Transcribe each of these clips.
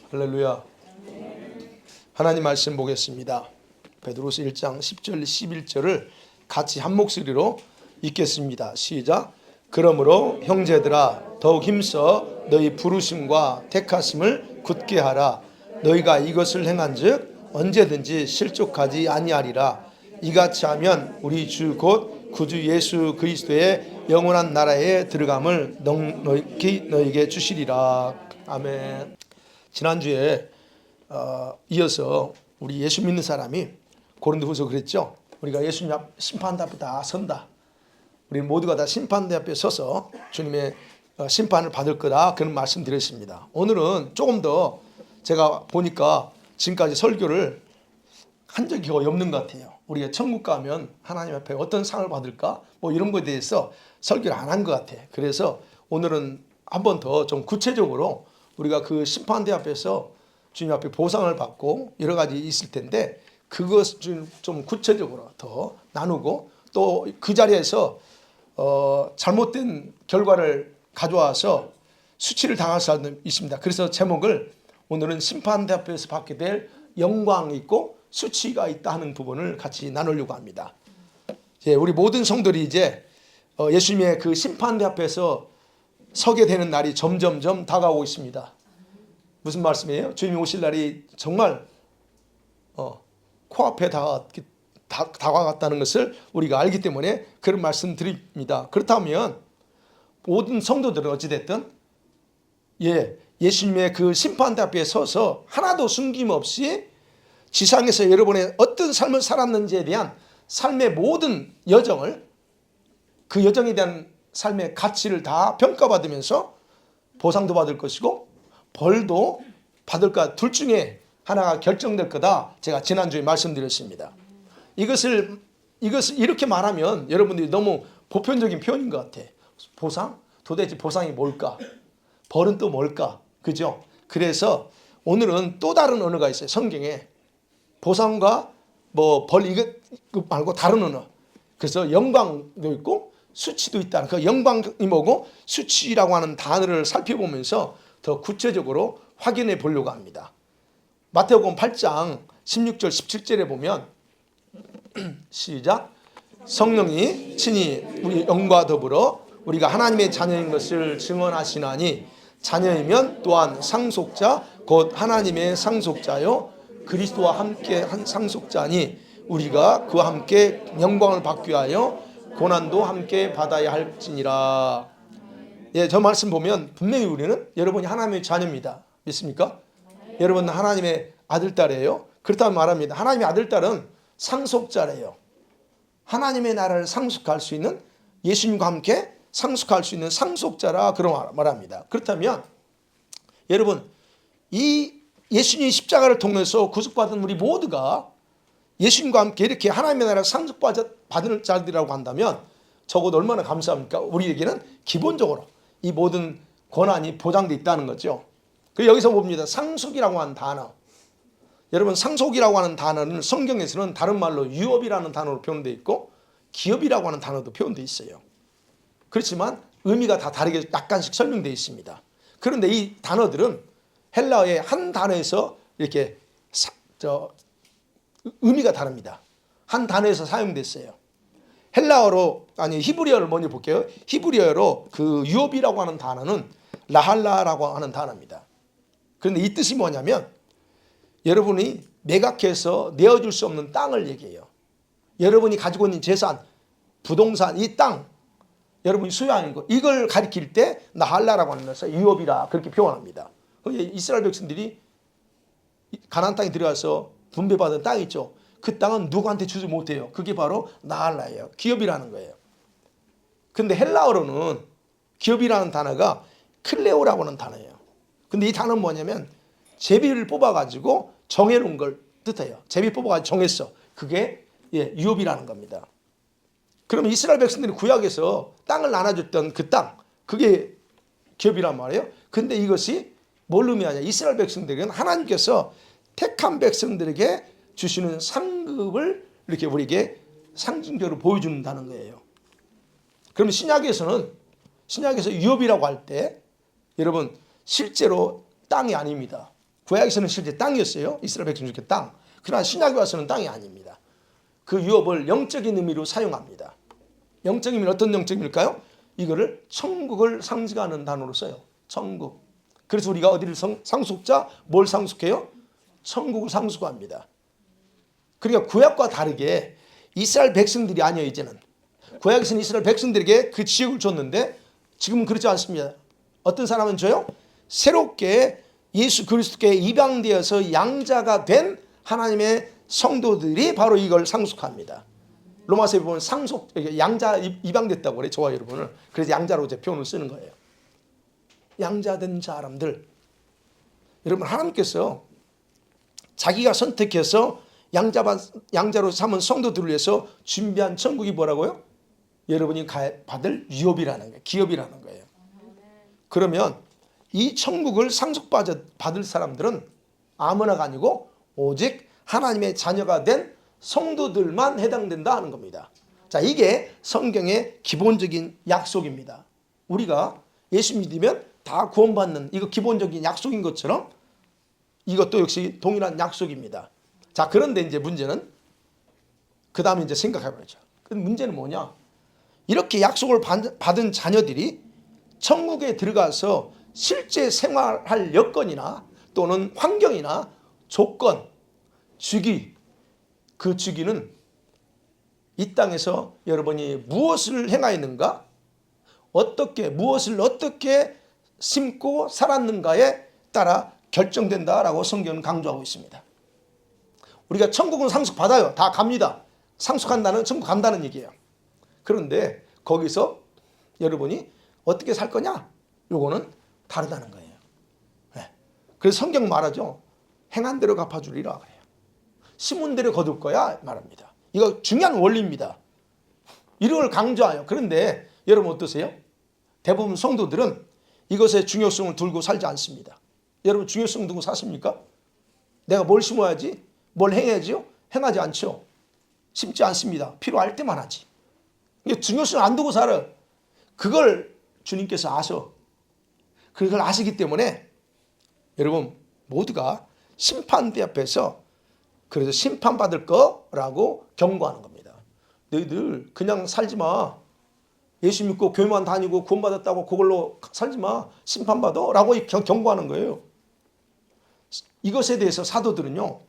할렐루야. 하나님 말씀 보겠습니다. 베드로서 1장 10절 11절을 같이 한 목소리로 읽겠습니다. 시작. 그러므로 형제들아 더욱 힘써 너희 부르심과 택하심을 굳게 하라. 너희가 이것을 행한즉 언제든지 실족하지 아니하리라. 이같이 하면 우리 주 곧 구주 예수 그리스도의 영원한 나라에 들어감을 너희에게 주시리라. 아멘. 지난주에 이어서 우리 예수 믿는 사람이 고린도후서 그랬죠. 우리가 예수님 앞 심판대 앞에 다 선다. 우리 모두가 다 심판대 앞에 서서 주님의 심판을 받을 거다, 그런 말씀 드렸습니다. 오늘은 조금 더 제가 보니까 지금까지 설교를 한 적이 거의 없는 것 같아요. 우리가 천국 가면 하나님 앞에 어떤 상을 받을까, 뭐 이런 거에 대해서 설교를 안 한 것 같아. 그래서 오늘은 한 번 더 좀 구체적으로 우리가 그 심판대 앞에서 주님 앞에 보상을 받고 여러 가지 있을 텐데, 그것을 좀 구체적으로 더 나누고, 또 그 자리에서 잘못된 결과를 가져와서 수치를 당할 사람도 있습니다. 그래서 제목을 오늘은 심판대 앞에서 받게 될 영광이 있고 수치가 있다 하는 부분을 같이 나누려고 합니다. 우리 모든 성도들이 이제 예수님의 그 심판대 앞에서 서게 되는 날이 점점점 다가오고 있습니다. 무슨 말씀이에요? 주님이 오실 날이 정말 코앞에 다가갔다는 것을 우리가 알기 때문에 그런 말씀 드립니다. 그렇다면 모든 성도들은 어찌됐든 예수님의 그 심판대 앞에 서서 하나도 숨김없이 지상에서 여러분의 어떤 삶을 살았는지에 대한 삶의 모든 여정을, 그 여정에 대한 삶의 가치를 다 평가받으면서 보상도 받을 것이고 벌도 받을 것, 둘 중에 하나가 결정될 거다, 제가 지난주에 말씀드렸습니다. 이것을 이렇게 말하면 여러분들이 너무 보편적인 표현인 것 같아. 보상? 도대체 보상이 뭘까? 벌은 또 뭘까? 그죠? 그래서 오늘은 또 다른 언어가 있어요. 성경에 보상과 뭐 벌 이거 말고 다른 언어. 그래서 영광도 있고 수치도 있다는, 그 영광이 뭐고 수치라고 하는 단어를 살펴보면서 더 구체적으로 확인해 보려고 합니다. 마태복음 8장 16절 17절에 보면 시작. 성령이 친히 우리 영과 더불어 우리가 하나님의 자녀인 것을 증언하시나니 자녀이면 또한 상속자 곧 하나님의 상속자요 그리스도와 함께 한 상속자니 우리가 그와 함께 영광을 받기 위하여 고난도 함께 받아야 할지니라. 저 말씀 보면 분명히 우리는 여러분이 하나님의 자녀입니다. 믿습니까? 여러분은 하나님의 아들, 딸이에요. 그렇다면 말합니다. 하나님의 아들, 딸은 상속자래요. 하나님의 나라를 상속할 수 있는, 예수님과 함께 상속할 수 있는 상속자라 그런 말합니다. 그렇다면 여러분, 이 예수님 십자가를 통해서 구속받은 우리 모두가 예수님과 함께 이렇게 하나님의 나라를 상속받을 자들이라고 한다면 적어도 얼마나 감사합니까? 우리에게는 기본적으로 이 모든 권한이 보장되어 있다는 거죠. 그리고 여기서 봅니다. 상속이라고 하는 단어. 여러분, 상속이라고 하는 단어는 성경에서는 다른 말로 유업이라는 단어로 표현되어 있고 기업이라고 하는 단어도 표현되어 있어요. 그렇지만 의미가 다 다르게 약간씩 설명되어 있습니다. 그런데 이 단어들은 헬라어의 한 단어에서 이렇게 의미가 다릅니다. 한 단어에서 사용됐어요. 히브리어를 먼저 볼게요. 히브리어로 그 유업이라고 하는 단어는 라할라라고 하는 단어입니다. 그런데 이 뜻이 뭐냐면 여러분이 매각해서 내어줄 수 없는 땅을 얘기해요. 여러분이 가지고 있는 재산, 부동산, 이 땅, 여러분이 소유하는 거, 이걸 가리킬 때 나할라라고 하는 것을 유업이라 그렇게 표현합니다. 이스라엘 백성들이 가나안 땅에 들어가서 분배받은 땅이 있죠. 그 땅은 누구한테 주지 못해요. 그게 바로 나할라예요. 기업이라는 거예요. 근데 헬라어로는 기업이라는 단어가 클레오라고 하는 단어예요. 근데 이 단어는 뭐냐면 제비를 뽑아가지고 정해놓은 걸 뜻해요. 제비 뽑아가지고 정했어. 그게 유업이라는 겁니다. 그러면 이스라엘 백성들이 구약에서 땅을 나눠줬던 그 땅, 그게 기업이란 말이에요. 근데 이것이 뭘 의미하냐? 이스라엘 백성들은 하나님께서 택한 백성들에게 주시는 상급을 이렇게 우리에게 상징적으로 보여준다는 거예요. 그러면 신약에서 유업이라고 할 때 여러분 실제로 땅이 아닙니다. 구약에서는 실제 땅이었어요. 이스라엘 백성 중에 땅. 그러나 신약에 와서는 땅이 아닙니다. 그 유업을 영적인 의미로 사용합니다. 영적인 의미는 어떤 영적인 의미일까요? 이거를 천국을 상징하는 단어로 써요. 천국. 그래서 우리가 어디를 상속자, 뭘 상속해요? 천국을 상속합니다. 그러니까 구약과 다르게 이스라엘 백성들이 아니에요. 이제는 구약에서는 이스라엘 백성들에게 그 지역을 줬는데 지금은 그렇지 않습니다. 어떤 사람은 줘요? 새롭게 예수 그리스도께 입양되어서 양자가 된 하나님의 성도들이 바로 이걸 상속합니다. 로마서에 보면 상속, 양자 입양됐다고 그래. 저와 여러분을. 그래서 양자로 이제 표현을 쓰는 거예요. 양자된 사람들. 여러분, 하나님께서 자기가 선택해서 양자로 삼은 성도들을 위해서 준비한 천국이 뭐라고요? 여러분이 받을 유업이라는 거예요. 기업이라는 거예요. 그러면 이 천국을 상속받을 사람들은 아무나가 아니고 오직 하나님의 자녀가 된 성도들만 해당된다 하는 겁니다. 자, 이게 성경의 기본적인 약속입니다. 우리가 예수 믿으면 다 구원받는 이거 기본적인 약속인 것처럼 이것도 역시 동일한 약속입니다. 자, 그런데 이제 문제는 그 다음에 이제 생각해보죠. 그 문제는 뭐냐? 이렇게 약속을 받은 자녀들이 천국에 들어가서 실제 생활할 여건이나 또는 환경이나 조건, 주기, 그 주기는 이 땅에서 여러분이 무엇을 행하였는가? 무엇을 어떻게 심고 살았는가에 따라 결정된다라고 성경은 강조하고 있습니다. 우리가 천국은 상속받아요. 다 갑니다. 상속한다는 천국 간다는 얘기예요. 그런데 거기서 여러분이 어떻게 살 거냐? 요거는 다르다는 거예요. 네. 그래서 성경 말하죠. 행한 대로 갚아주리라 그래요. 심은 대로 거둘 거야 말합니다. 이거 중요한 원리입니다. 이런 걸 강조해요. 그런데 여러분 어떠세요? 대부분 성도들은 이것의 중요성을 두고 살지 않습니다. 여러분 중요성 두고 사십니까? 내가 뭘 심어야지? 뭘 행해야지요? 행하지 않죠. 심지 않습니다. 필요할 때만 하지. 중요성 안 두고 살아. 그걸 주님께서 아셔. 그걸 아시기 때문에 여러분 모두가 심판대 앞에서 그래서 심판받을 거라고 경고하는 겁니다. 너희들 그냥 살지 마. 예수 믿고 교회만 다니고 구원받았다고 그걸로 살지 마. 심판받아 라고 경고하는 거예요. 이것에 대해서 사도들은요.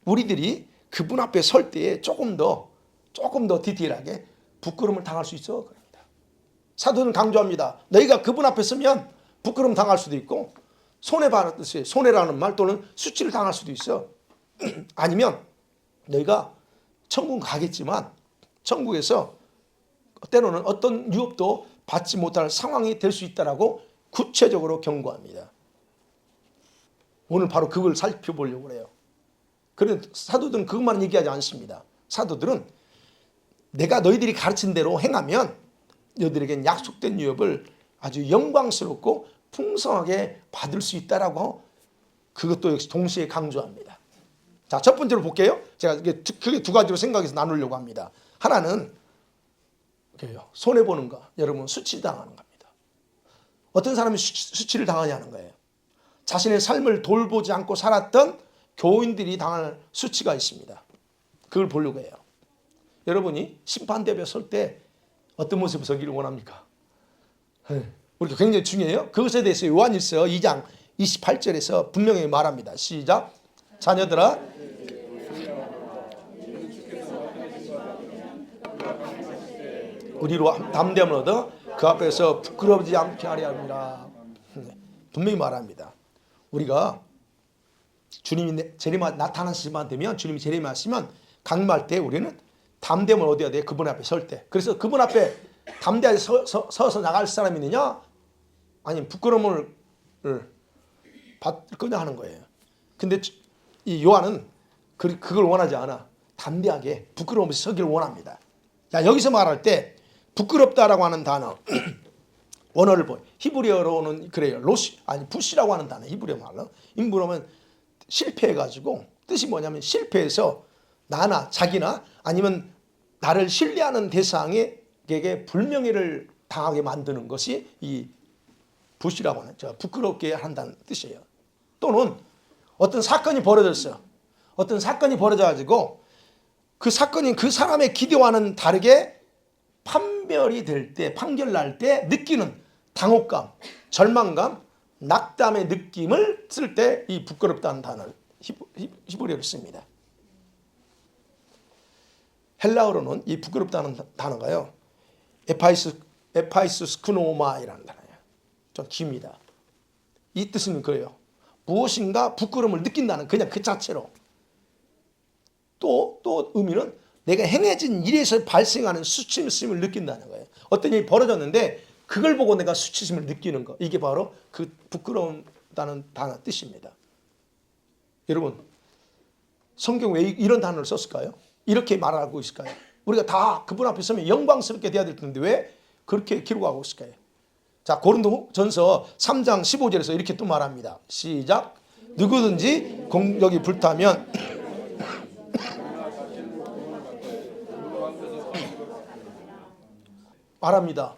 우리들이 그분 앞에 설 때에 조금 더 디테일하게 부끄러움을 당할 수 있어. 그럽니다. 사도는 강조합니다. 너희가 그분 앞에 서면 부끄러움 당할 수도 있고 손해받았듯이 손해라는 말 또는 수치를 당할 수도 있어. 아니면 너희가 천국 가겠지만 천국에서 때로는 어떤 유업도 받지 못할 상황이 될 수 있다라고 구체적으로 경고합니다. 오늘 바로 그걸 살펴보려고 해요. 그런데 사도들은 그것만 얘기하지 않습니다. 사도들은 내가 너희들이 가르친 대로 행하면 너희들에겐 약속된 유업을 아주 영광스럽고 풍성하게 받을 수 있다라고 그것도 역시 동시에 강조합니다. 자, 첫 번째로 볼게요. 제가 크게 두 가지로 생각해서 나누려고 합니다. 하나는 손해보는 거, 여러분 수치당하는 겁니다. 어떤 사람이 수치를 당하냐는 거예요. 자신의 삶을 돌보지 않고 살았던 교인들이 당할 수치가 있습니다. 그걸 보려고 해요. 여러분이 심판대에 설 때 어떤 모습을 서기를 원합니까? 우리가 굉장히 중요해요. 그것에 대해서 요한일서 2장 28절에서 분명히 말합니다. 시작. 자녀들아 우리로 담대함을 얻어 그 앞에서 부끄러워지지 않게 하려 합니다. 분명히 말합니다. 우리가 주님이 재림하 나타나시만 되면 주님이 재림하시면 강림할 때 우리는 담대함을 얻어야 돼요. 그분 앞에 설 때. 그래서 그분 앞에 담대하게 서서 나갈 사람이 있느냐? 아니면 부끄러움을 받을 거냐 하는 거예요. 근데 이 요한은 그걸 원하지 않아. 담대하게 부끄러움 없이 서기를 원합니다. 자, 여기서 말할 때 부끄럽다라고 하는 단어 원어를 보여. 히브리어로는 그래요. 부시라고 하는 단어. 히브리어 말로. 인부로면 실패해가지고 뜻이 뭐냐면 실패해서 나나 자기나 아니면 나를 신뢰하는 대상에게 불명예를 당하게 만드는 것이 이 부시라고 하는 부끄럽게 한다는 뜻이에요. 또는 어떤 사건이 벌어졌어. 어떤 사건이 벌어져가지고 그 사건이 그 사람의 기대와는 다르게 판별이 될 때, 판결 날 때 느끼는 당혹감, 절망감, 낙담의 느낌을 쓸 때 이 부끄럽다는 단어를 히브리어로 씁니다. 헬라어로는 이 부끄럽다는 단어가요, 에파이스쿠노마이라는 단어예요. 좀 깁니다. 이 뜻은 그래요. 무엇인가 부끄러움을 느낀다는, 그냥 그 자체로. 또 의미는 내가 행해진 일에서 발생하는 수치심을 느낀다는 거예요. 어떤 일이 벌어졌는데 그걸 보고 내가 수치심을 느끼는 거, 이게 바로 그 부끄러운다는 단어 뜻입니다. 여러분, 성경 왜 이런 단어를 썼을까요? 이렇게 말하고 있을까요? 우리가 다 그분 앞에 서면 영광스럽게 돼야 될 텐데 왜 그렇게 기록하고 있을까요? 자, 고린도전서 3장 15절에서 이렇게 또 말합니다. 시작. 누구든지 공적이 불타면 말합니다.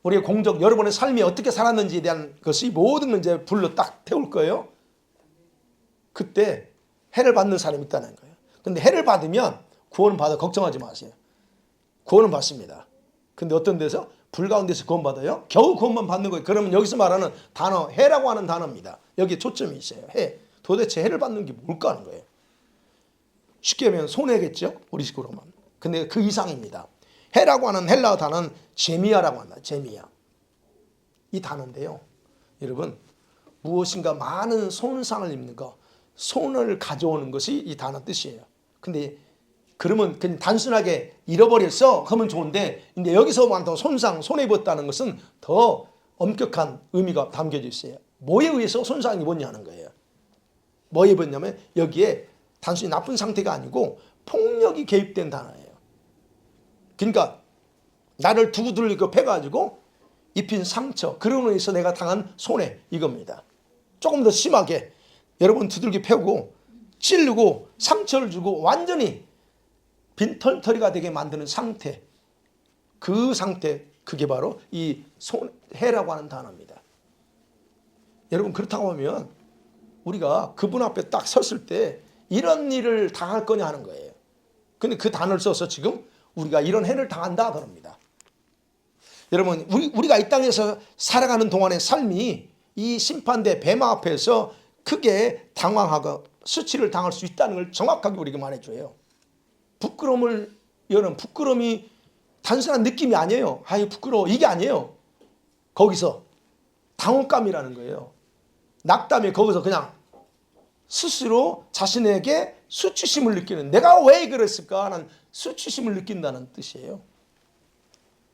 우리의 공적, 여러분의 삶이 어떻게 살았는지에 대한 것이 모든 걸 이제 불로 딱 태울 거예요. 그때 해를 받는 사람이 있다는 거예요. 근데 해를 받으면 구원은 받아, 걱정하지 마세요. 구원은 받습니다. 근데 어떤 데서? 불 가운데서 구원 받아요? 겨우 구원만 받는 거예요. 그러면 여기서 말하는 단어, 해라고 하는 단어입니다. 여기에 초점이 있어요. 해. 도대체 해를 받는 게 뭘까 하는 거예요. 쉽게 하면 손해겠죠? 우리 식으로만. 근데 그 이상입니다. 해라고 하는 헬라어 단어는 제미야라고 한다. 제미야. 이 단어인데요, 여러분, 무엇인가 많은 손상을 입는 거, 손을 가져오는 것이 이 단어 뜻이에요. 근데 그러면 그냥 단순하게 잃어버렸어 하면 좋은데, 근데 여기서 말하는 손상, 손해입었다는 것은 더 엄격한 의미가 담겨져 있어요. 뭐에 의해서 손상이 입었냐는 거예요. 뭐에 입었냐면 여기에 단순히 나쁜 상태가 아니고 폭력이 개입된 단어예요. 그러니까 나를 두들겨 패가지고 입힌 상처, 그런 의해서 내가 당한 손해, 이겁니다. 조금 더 심하게 여러분 두들겨 패고 찌르고 상처를 주고 완전히 빈털터리가 되게 만드는 상태, 그 상태, 그게 바로 이 해라고 하는 단어입니다. 여러분, 그렇다고 하면 우리가 그분 앞에 딱 섰을 때 이런 일을 당할 거냐 하는 거예요. 근데 그 단어를 써서 지금 우리가 이런 해를 당한다 그럽니다. 여러분, 우리가 이 땅에서 살아가는 동안의 삶이 이 심판대 뱀 앞에서 크게 당황하고 수치를 당할 수 있다는 걸 정확하게 우리에게 말해줘요. 부끄러움을 여는 부끄러움이 단순한 느낌이 아니에요. 아이 부끄러워, 이게 아니에요. 거기서 당혹감이라는 거예요. 낙담이 거기서 그냥 스스로 자신에게 수치심을 느끼는, 내가 왜 그랬을까 하는 수치심을 느낀다는 뜻이에요.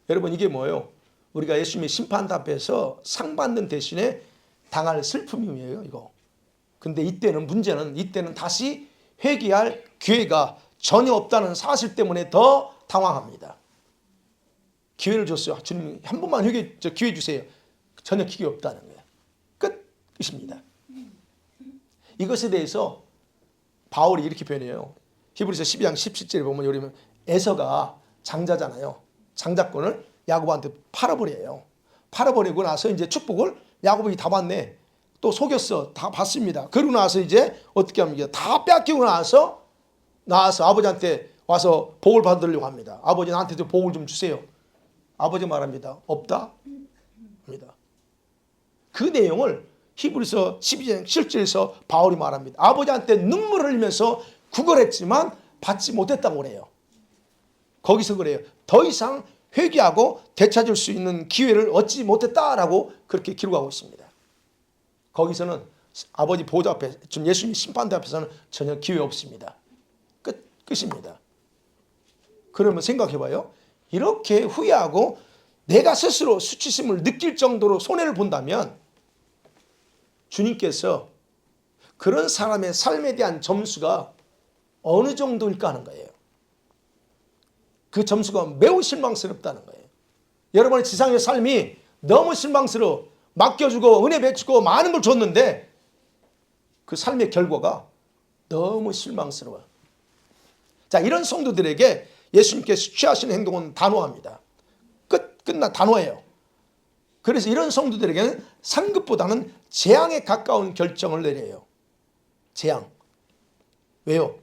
여러분, 이게 뭐예요? 우리가 예수님의 심판대 앞에서 상 받는 대신에 당할 슬픔이에요, 이거. 근데 이때는 다시 회개할 기회가 전혀 없다는 사실 때문에 더 당황합니다. 기회를 줬어요. 주님, 한 번만 기회 주세요. 전혀 기회 없다는 거예요. 끝입니다. 이것에 대해서 바울이 이렇게 표현해요. 히브리서 12장 17절에 보면 여기 에서가 장자잖아요. 장자권을 야곱한테 팔아버려요. 팔아버리고 나서 이제 축복을 야곱이 다 받네. 또 속였어. 다 받습니다. 그러고 나서 이제 어떻게 합니까? 다 뺏기고 나서 아버지한테 와서 복을 받으려고 합니다. 아버지, 나한테도 복을 좀 주세요. 아버지 말합니다. 없다 합니다. 그 내용을 히브리서 12장 7절에서 바울이 말합니다. 아버지한테 눈물을 흘리면서 구걸했지만 받지 못했다고 그래요. 거기서 그래요. 더 이상 회개하고 되찾을 수 있는 기회를 얻지 못했다라고 그렇게 기록하고 있습니다. 거기서는 아버지 보좌 앞에, 지금 예수님 심판대 앞에서는 전혀 기회 없습니다. 끝입니다. 그러면 생각해봐요. 이렇게 후회하고 내가 스스로 수치심을 느낄 정도로 손해를 본다면 주님께서 그런 사람의 삶에 대한 점수가 어느 정도일까 하는 거예요. 그 점수가 매우 실망스럽다는 거예요. 여러분의 지상의 삶이 너무 실망스러워, 맡겨주고 은혜 베추고 많은 걸 줬는데 그 삶의 결과가 너무 실망스러워요. 자, 이런 성도들에게 예수님께서 취하시는 행동은 단호합니다. 끝나 단호해요. 그래서 이런 성도들에게는 상급보다는 재앙에 가까운 결정을 내려요. 재앙. 왜요?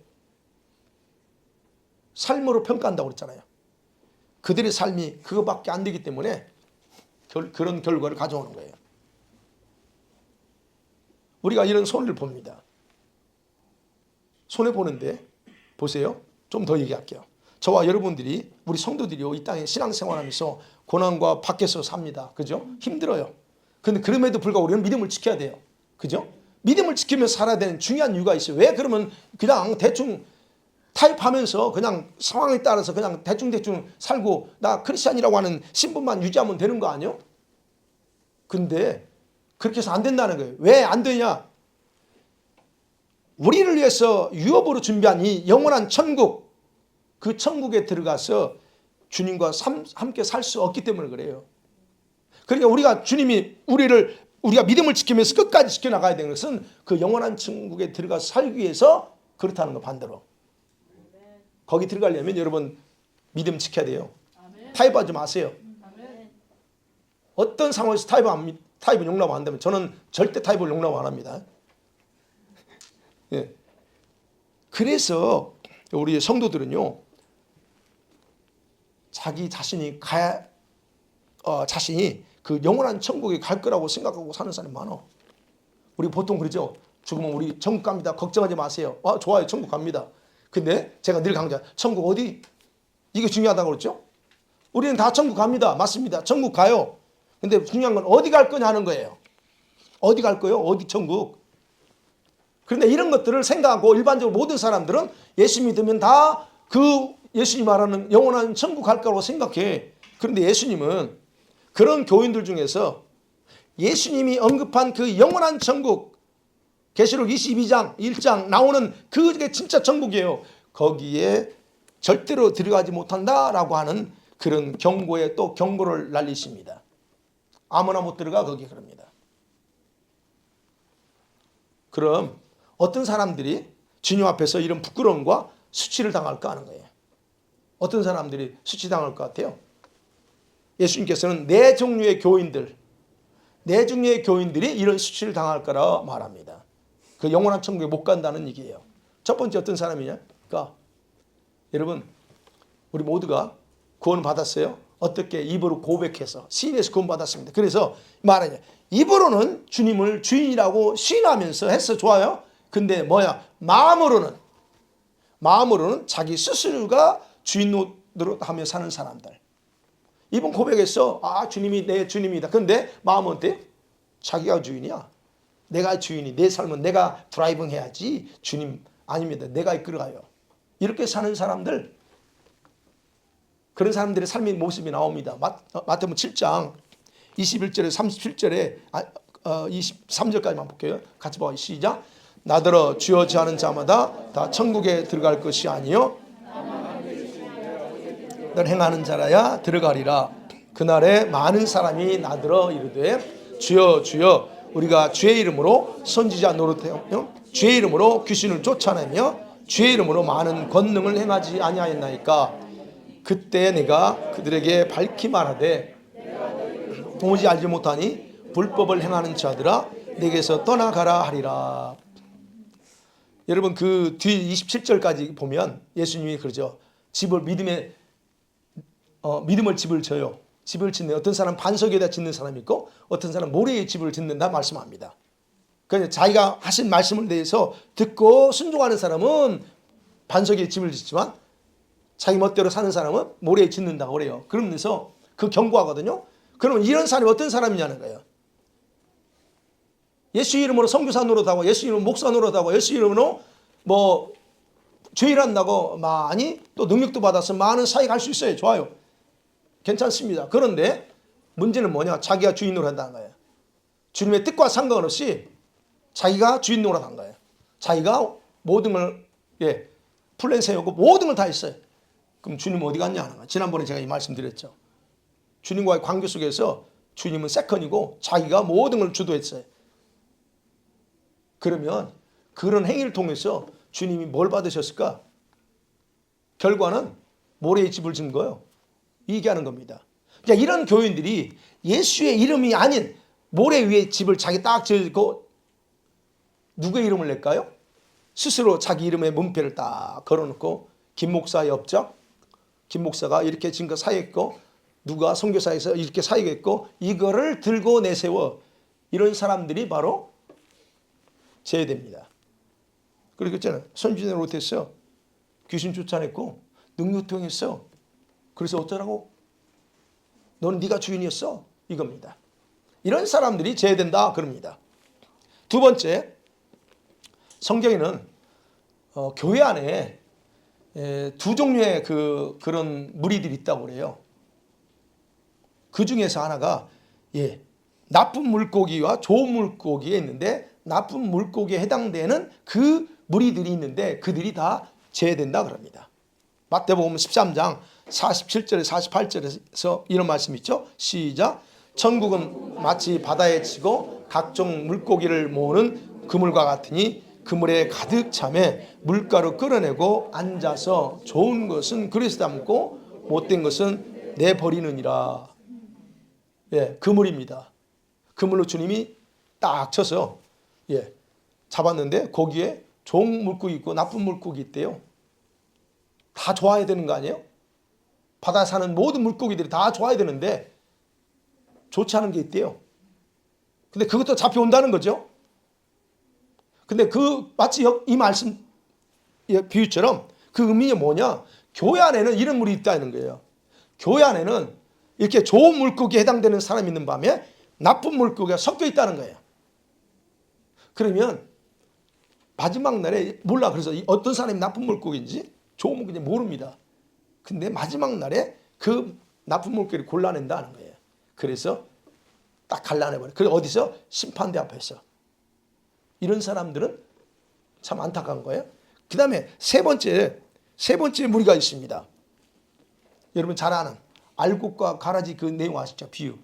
삶으로 평가한다고 그랬잖아요. 그들의 삶이 그거밖에 안 되기 때문에 그런 결과를 가져오는 거예요. 우리가 이런 손해를 봅니다. 손해 보는데 보세요. 좀 더 얘기할게요. 저와 여러분들이 우리 성도들이 이 땅에 신앙생활하면서 고난과 밖에서 삽니다. 그죠? 힘들어요. 그런데 그럼에도 불구하고 우리는 믿음을 지켜야 돼요. 그죠? 믿음을 지키면서 살아야 되는 중요한 이유가 있어요. 왜 그러면 그냥 대충 타협하면서 그냥 상황에 따라서 그냥 대충 살고 나 크리스찬이라고 하는 신분만 유지하면 되는 거 아니에요? 근데 그렇게 해서 안 된다는 거예요. 왜 안 되냐? 우리를 위해서 유업으로 준비한 이 영원한 천국, 그 천국에 들어가서 주님과 함께 살 수 없기 때문에 그래요. 그러니까 우리가 주님이 우리가 믿음을 지키면서 끝까지 지켜나가야 되는 것은 그 영원한 천국에 들어가서 살기 위해서 그렇다는 거 반대로. 거기 들어가려면 여러분 믿음 지켜야 돼요. 타협하지 마세요. 어떤 상황에서 타협을 용납 안 되면 저는 절대 타협을 용납 안 합니다. 예. 그래서 우리 성도들은요, 자기 자신이 자신이 그 영원한 천국에 갈 거라고 생각하고 사는 사람이 많아. 우리 보통 그러죠. 죽으면 우리 천국 갑니다. 걱정하지 마세요. 좋아요. 천국 갑니다. 근데 제가 늘 강조해요. 천국 어디? 이게 중요하다고 그랬죠. 우리는 다 천국 갑니다. 맞습니다. 천국 가요. 근데 중요한 건 어디 갈 거냐 하는 거예요. 어디 갈 거예요? 어디 천국? 그런데 이런 것들을 생각하고 일반적으로 모든 사람들은 예수 믿으면 다 그 예수님 말하는 영원한 천국 갈 거라고 생각해. 그런데 예수님은 그런 교인들 중에서 예수님이 언급한 그 영원한 천국, 계시록 22장 1장 나오는 그게 진짜 천국이에요. 거기에 절대로 들어가지 못한다라고 하는 그런 경고에 또 경고를 날리십니다. 아무나 못 들어가 거기 그럽니다. 그럼 어떤 사람들이 주님 앞에서 이런 부끄러움과 수치를 당할까 하는 거예요. 어떤 사람들이 수치당할 것 같아요? 예수님께서는 네 종류의 교인들이 이런 수치를 당할 거라 말합니다. 그 영원한 천국에 못 간다는 얘기예요. 첫 번째 어떤 사람이냐? 그러니까 여러분 우리 모두가 구원을 받았어요. 어떻게? 입으로 고백해서 시인해서 구원 받았습니다. 그래서 말하냐? 입으로는 주님을 주인이라고 시인하면서 했어. 좋아요. 근데 뭐야? 마음으로는 자기 스스로가 주인으로 하며 사는 사람들. 입은 고백했어. 주님이 내 주님이다. 근데 마음은 어때? 자기가 주인이야. 내가 주인이. 내 삶은 내가 드라이빙 해야지. 주님 아닙니다. 내가 이끌어가요. 이렇게 사는 사람들, 그런 사람들의 삶의 모습이 나옵니다. 마태복음 7장 21절에 37절에 23절까지만 볼게요. 같이 봐. 시작. 나더러 주어지 않은 자마다 다 천국에 들어갈 것이 아니요 늘 행하는 자라야 들어가리라. 그날에 많은 사람이 나더러 이르되 주여 주여 우리가 주의 이름으로 선지자 노릇하며 주의 이름으로 귀신을 쫓아내며 주의 이름으로 많은 권능을 행하지 아니하였나이까. 그때 내가 그들에게 밝히 말하되 도무지 알지 못하니 불법을 행하는 자들아 내게서 떠나가라 하리라. 여러분 그 뒤 27절까지 보면 예수님이 그러죠. 믿음을 집을 져요. 집을 짓는 어떤 사람 반석에다 짓는 사람이 있고 어떤 사람 모래에 집을 짓는다 말씀합니다. 그래서 자기가 하신 말씀을 대해서 듣고 순종하는 사람은 반석에 집을 짓지만 자기 멋대로 사는 사람은 모래에 짓는다고 그래요. 그러면서 그 경고하거든요. 그러면 이런 사람이 어떤 사람이냐는 거예요. 예수 이름으로 선교사 노릇하고 예수 이름으로 목사 노릇하고 예수 이름으로 뭐 죄일 한다고 많이 또 능력도 받아서 많은 사익 할 수 있어요. 좋아요. 괜찮습니다. 그런데 문제는 뭐냐? 자기가 주인 노릇한다는 거예요. 주님의 뜻과 상관없이 자기가 주인 노릇한 거예요. 자기가 모든 걸 플랜 세우고 모든 걸 다 했어요. 그럼 주님 어디 갔냐 하는 거예요. 지난번에 제가 이 말씀 드렸죠. 주님과의 관계 속에서 주님은 세컨이고 자기가 모든 걸 주도했어요. 그러면 그런 행위를 통해서 주님이 뭘 받으셨을까? 결과는 모래의 집을 짓는 거예요. 얘기하는 겁니다. 그러니까 이런 교인들이 예수의 이름이 아닌 모래 위에 집을 자기 딱 짓고 누구의 이름을 낼까요? 스스로 자기 이름의 문패를 딱 걸어놓고 김 목사의 업적, 김 목사가 이렇게 증거 사역했고 누가 선교사에서 이렇게 사역했고 이거를 들고 내세워 이런 사람들이 바로 제외됩니다. 그리고 있잖아요. 선진을 못했어. 귀신 쫓아냈고 능력통했어. 그래서 어쩌라고? 너는 네가 주인이었어. 이겁니다. 이런 사람들이 제외된다 그럽니다. 두 번째, 성경에는 교회 안에 두 종류의 그런 무리들이 있다고 그래요. 그 중에서 하나가 나쁜 물고기와 좋은 물고기에 있는데 나쁜 물고기에 해당되는 그 무리들이 있는데 그들이 다 제외된다 그럽니다. 마태복음 13장 47절에 48절에서 이런 말씀이 있죠. 시작. 천국은 마치 바다에 치고 각종 물고기를 모으는 그물과 같으니 그물에 가득 차매 물가로 끌어내고 앉아서 좋은 것은 그릇에 담고 못된 것은 내버리느니라. 그물입니다. 그물로 주님이 딱 쳐서 잡았는데 거기에 좋은 물고기 있고 나쁜 물고기 있대요. 다 좋아야 되는 거 아니에요? 바다에 사는 모든 물고기들이 다 좋아야 되는데 좋지 않은 게 있대요. 근데 그것도 잡혀온다는 거죠. 근데 마치 이 말씀 비유처럼 그 의미가 뭐냐? 교회 안에는 이런 물이 있다는 거예요. 교회 안에는 이렇게 좋은 물고기에 해당되는 사람이 있는 반면에 나쁜 물고기가 섞여 있다는 거예요. 그러면 마지막 날에 몰라. 그래서 어떤 사람이 나쁜 물고기인지 좋은 물고기인지 모릅니다. 근데 마지막 날에 그 나쁜 물고기를 골라낸다는 거예요. 그래서 딱 갈라내버려요. 그래서 어디서? 심판대 앞에서. 이런 사람들은 참 안타까운 거예요. 그 다음에 세 번째 무리가 있습니다. 여러분 잘 아는 알곡과 가라지 그 내용 아시죠? 비유.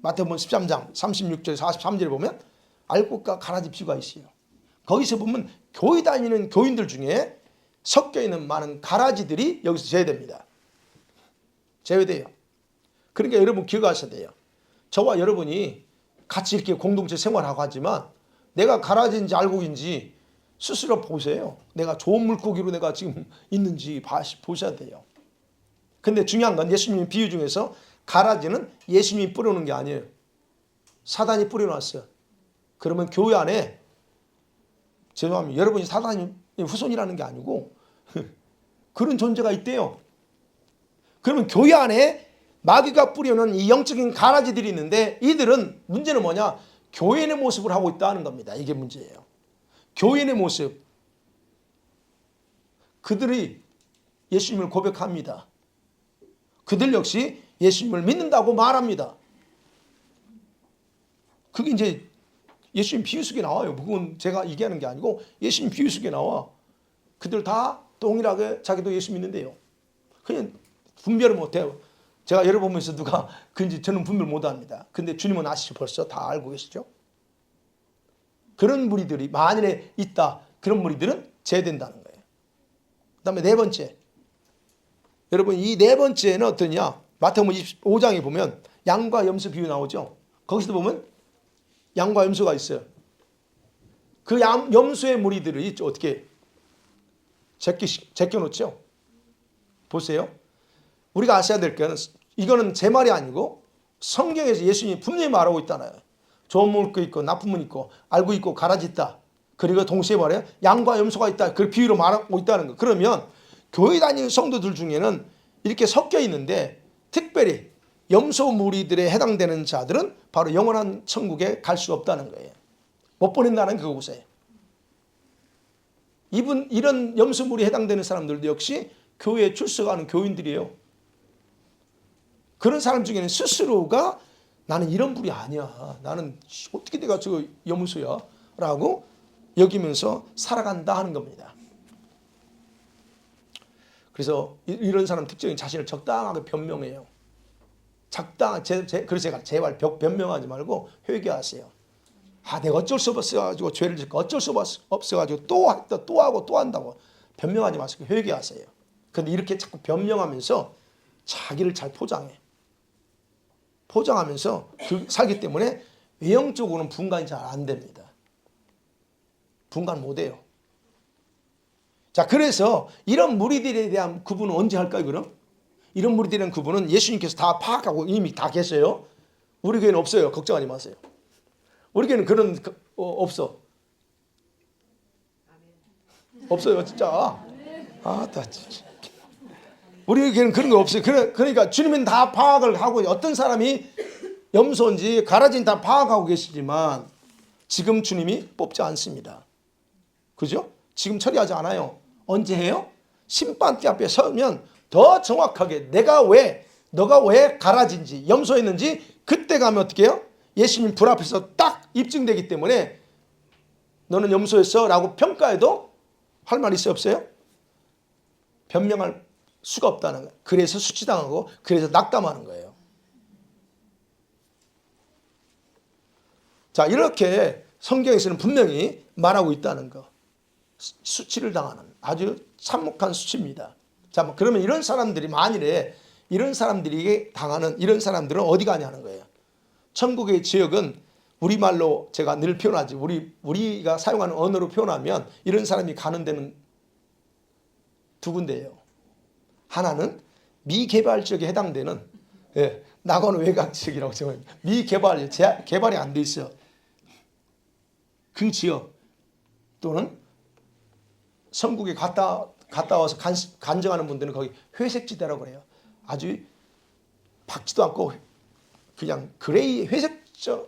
마태복음 13장 36절 43절에 보면 알곡과 가라지 비유가 있어요. 거기서 보면 교회 다니는 교인들 중에 섞여 있는 많은 가라지들이 여기서 제외됩니다. 제외돼요. 그러니까 여러분 기억하셔야 돼요. 저와 여러분이 같이 이렇게 공동체 생활하고 하지만 내가 가라지인지 알곡인지 스스로 보세요. 내가 좋은 물고기로 내가 지금 있는지 보셔야 돼요. 근데 중요한 건 예수님 비유 중에서 가라지는 예수님이 뿌려놓은 게 아니에요. 사단이 뿌려놨어요. 그러면 교회 안에 죄송합니다. 여러분이 사단의 후손이라는 게 아니고 그런 존재가 있대요. 그러면 교회 안에 마귀가 뿌려놓은 이 영적인 가라지들이 있는데 이들은 문제는 뭐냐? 교인의 모습을 하고 있다는 겁니다. 이게 문제예요. 교인의 모습. 그들이 예수님을 고백합니다. 그들 역시 예수님을 믿는다고 말합니다. 그게 이제 예수님 비유 속에 나와요. 그건 제가 얘기하는 게 아니고 예수님 비유 속에 나와. 그들 다 동일하게 자기도 예수 믿는데요. 그냥 분별을 못해요. 제가 열어보면서 누가 그런지 저는 분별 못합니다. 근데 주님은 아시죠? 벌써 다 알고 계시죠? 그런 무리들이 만일에 있다. 그런 무리들은 제외된다는 거예요. 그 다음에 네 번째. 여러분 이 네 번째는 어떠냐? 마태복음 25장에 보면 양과 염소 비유 나오죠? 거기서 보면 양과 염소가 있어요. 그 염소의 무리들이 어떻게 제껴놓죠? 보세요. 우리가 아셔야 될 거는 이거는 제 말이 아니고 성경에서 예수님이 분명히 말하고 있잖아요. 좋은 물고 있고 나쁜 물 있고 알고 있고 가라지 있다. 그리고 동시에 말해요. 양과 염소가 있다. 그 비유로 말하고 있다는 거. 그러면 교회 다니는 성도들 중에는 이렇게 섞여 있는데 특별히 염소 무리들에 해당되는 자들은 바로 영원한 천국에 갈 수 없다는 거예요. 못 보낸다는 그거보세요. 이런 염소 무리에 해당되는 사람들도 역시 교회에 출석하는 교인들이에요. 그런 사람 중에는 스스로가 나는 이런 부리 아니야. 나는 어떻게 내가 저 염소야? 라고 여기면서 살아간다 하는 겁니다. 그래서 이런 사람 특징이 자신을 적당하게 변명해요. 그래서 제가 제발 변명하지 말고 회개하세요. 내가 어쩔 수 없어가지고 죄를 짓고 어쩔 수 없어가지고 또 하고 또 한다고 변명하지 마시고 회개하세요. 근데 이렇게 자꾸 변명하면서 자기를 잘 포장하면서 살기 때문에 외형적으로는 분간이 잘 안 됩니다. 분간 못 해요. 자, 그래서 이런 무리들에 대한 구분은 언제 할까요, 그럼? 이런 무리들에 대한 구분은 예수님께서 다 파악하고 이미 다 계세요. 우리 교회는 없어요. 걱정하지 마세요. 우리 교회는 그런 없어. 없어요, 진짜. 다 진짜. 우리 교회는 그런 거 없어요. 그러니까 주님은 다 파악을 하고 어떤 사람이 염소인지 가라지는 다 파악하고 계시지만 지금 주님이 뽑지 않습니다. 그죠? 지금 처리하지 않아요. 언제 해요? 심판대 앞에 서면 더 정확하게 너가 왜 가라진지 염소였는지 그때 가면 어떻게 해요? 예수님 불 앞에서 딱 입증되기 때문에 너는 염소였어 라고 평가해도 할 말 있어요, 없어요? 변명할 수가 없다는 거예요. 그래서 수치당하고 그래서 낙담하는 거예요. 자, 이렇게 성경에서는 분명히 말하고 있다는 거. 수치를 당하는 아주 참혹한 수치입니다. 자, 그러면 이런 사람들이 만일에 이런 사람들이 당하는 이런 사람들은 어디 가냐는 거예요. 천국의 지역은 우리말로 제가 늘 표현하지 우리가 사용하는 언어로 표현하면 이런 사람이 가는 데는 두 군데예요. 하나는 미개발 지역에 해당되는 낙원 외곽 지역이라고 정합니다. 미개발, 개발이 안 돼 있어요. 그 지역 또는 성국에 갔다 와서 간증하는 분들은 거기 회색지대라고 그래요. 아주 밝지도 않고 그냥 그레이 회색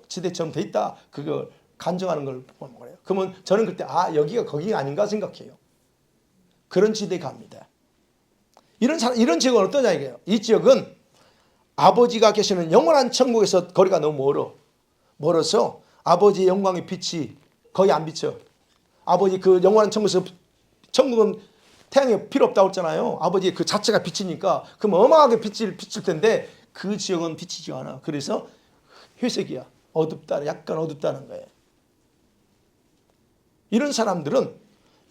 지대처럼 돼 있다. 그거 간증하는 걸 보면 그래요. 그러면 저는 그때 여기가 거기가 아닌가 생각해요. 그런 지대에 갑니다. 이런 지역은 어떠냐 이게요. 이 지역은 아버지가 계시는 영원한 천국에서 거리가 너무 멀어서 아버지의 영광의 빛이 거의 안 비쳐. 아버지 그 영원한 천국에서 천국은 태양이 필요 없다고 했잖아요. 아버지의 그 자체가 빛이니까 그럼 어마하게 비칠 텐데 그 지역은 비치지 않아. 그래서 회색이야. 어둡다. 약간 어둡다는 거예요. 이런 사람들은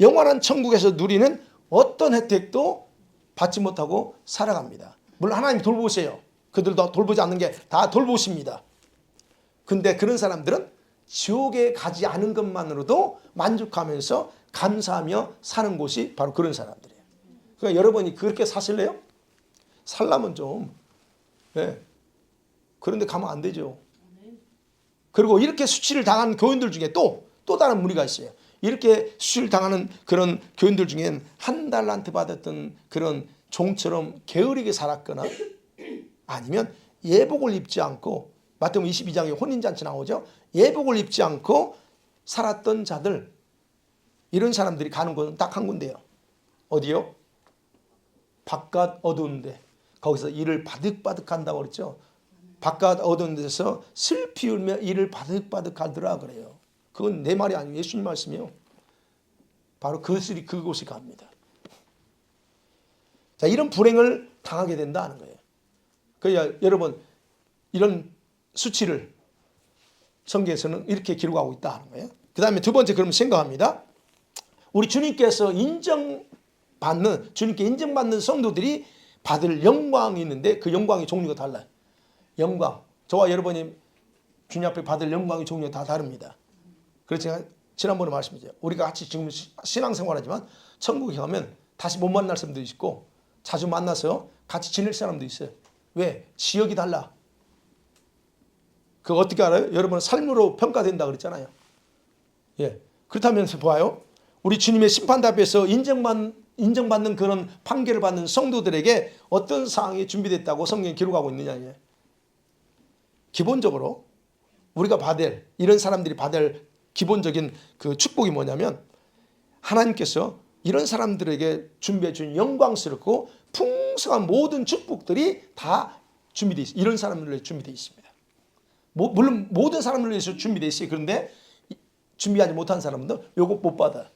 영원한 천국에서 누리는 어떤 혜택도 받지 못하고 살아갑니다. 물론 하나님이 돌보세요. 그들도 돌보지 않는 게 다 돌보십니다. 근데 그런 사람들은 지옥에 가지 않은 것만으로도 만족하면서 감사하며 사는 곳이 바로 그런 사람들이에요. 그러니까 여러분이 그렇게 사실래요? 살려면 좀 그런데 가면 안 되죠. 그리고 이렇게 수치를 당한 교인들 중에 또 다른 무리가 있어요. 이렇게 수치를 당하는 그런 교인들 중엔 한 달란트 받았던 그런 종처럼 게으르게 살았거나 아니면 예복을 입지 않고 마태복음 22장에 혼인잔치 나오죠. 예복을 입지 않고 살았던 자들 이런 사람들이 가는 곳은 딱 한 군데요. 어디요? 바깥 어두운 데. 거기서 이를 바득바득 한다고 그랬죠. 바깥 어두운 데서 슬피 울며 이를 바득바득 하더라 그래요. 그건 내 말이 아니에요. 예수님 말씀이요. 바로 그곳이 갑니다. 자, 이런 불행을 당하게 된다는 거예요. 그러니까 여러분 이런 수치를 성경에서는 이렇게 기록하고 있다는 거예요. 그 다음에 두 번째 그러면 생각합니다. 우리 주님께서 주님께 인정받는 성도들이 받을 영광이 있는데 그 영광의 종류가 달라요. 영광. 저와 여러분이 주님 앞에 받을 영광의 종류가 다 다릅니다. 그래서 제가 지난번에 말씀드렸죠. 우리가 같이 지금 신앙생활하지만 천국에 가면 다시 못 만날 사람도 있고 자주 만나서 같이 지낼 사람도 있어요. 왜? 지역이 달라. 그거 어떻게 알아요? 여러분 삶으로 평가된다 그랬잖아요. 그렇다면 봐요. 우리 주님의 심판대 앞에서 인정받는 그런 판결을 받는 성도들에게 어떤 사항이 준비됐다고 성경이 기록하고 있느냐. 기본적으로 우리가 이런 사람들이 받을 기본적인 그 축복이 뭐냐면 하나님께서 이런 사람들에게 준비해 준 영광스럽고 풍성한 모든 축복들이 다 준비되어 있어요. 이런 사람들에게 준비되어 있습니다. 물론 모든 사람들을 위해서 준비되어 있어요. 그런데 준비하지 못한 사람들은 요거 못 받아요.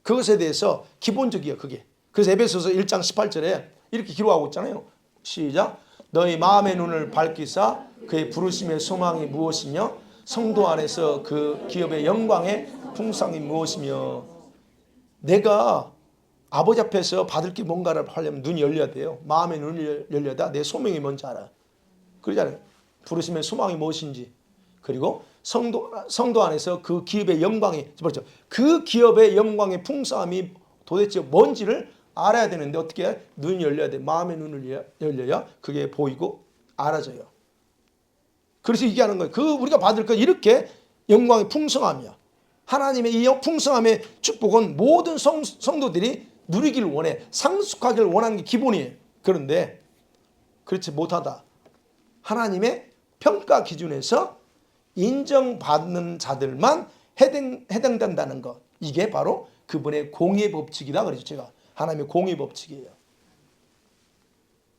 그것에 대해서 기본적이에요. 그게. 그래서 에베소서 1장 18절에 이렇게 기록하고 있잖아요. 시작. 너희 마음의 눈을 밝히사 그의 부르심의 소망이 무엇이며 성도 안에서 그 기업의 영광의 풍성이 무엇이며. 내가 아버지 앞에서 받을 게 뭔가를 하려면 눈이 열려야 돼요. 마음의 눈이 열려야 내 소명이 뭔지 알아. 그러잖아요. 부르심의 소망이 무엇인지. 그리고 성도 안에서 그 기업의 영광이, 그렇죠. 그 기업의 영광의 풍성함이 도대체 뭔지를 알아야 되는데 어떻게 해? 눈이 열려야 돼. 마음의 눈을 열려야 그게 보이고 알아져요. 그래서 이게 하는 거예요. 우리가 받을 것 이렇게 영광의 풍성함이야. 하나님의 이 풍성함의 축복은 모든 성도들이 누리기를 원해. 상속하기를 원하는 게 기본이에요. 그런데 그렇지 못하다. 하나님의 평가 기준에서 인정받는 자들만 해당된다는 것. 이게 바로 그분의 공의 법칙이다. 그래서 제가 하나님의 공의 법칙이에요.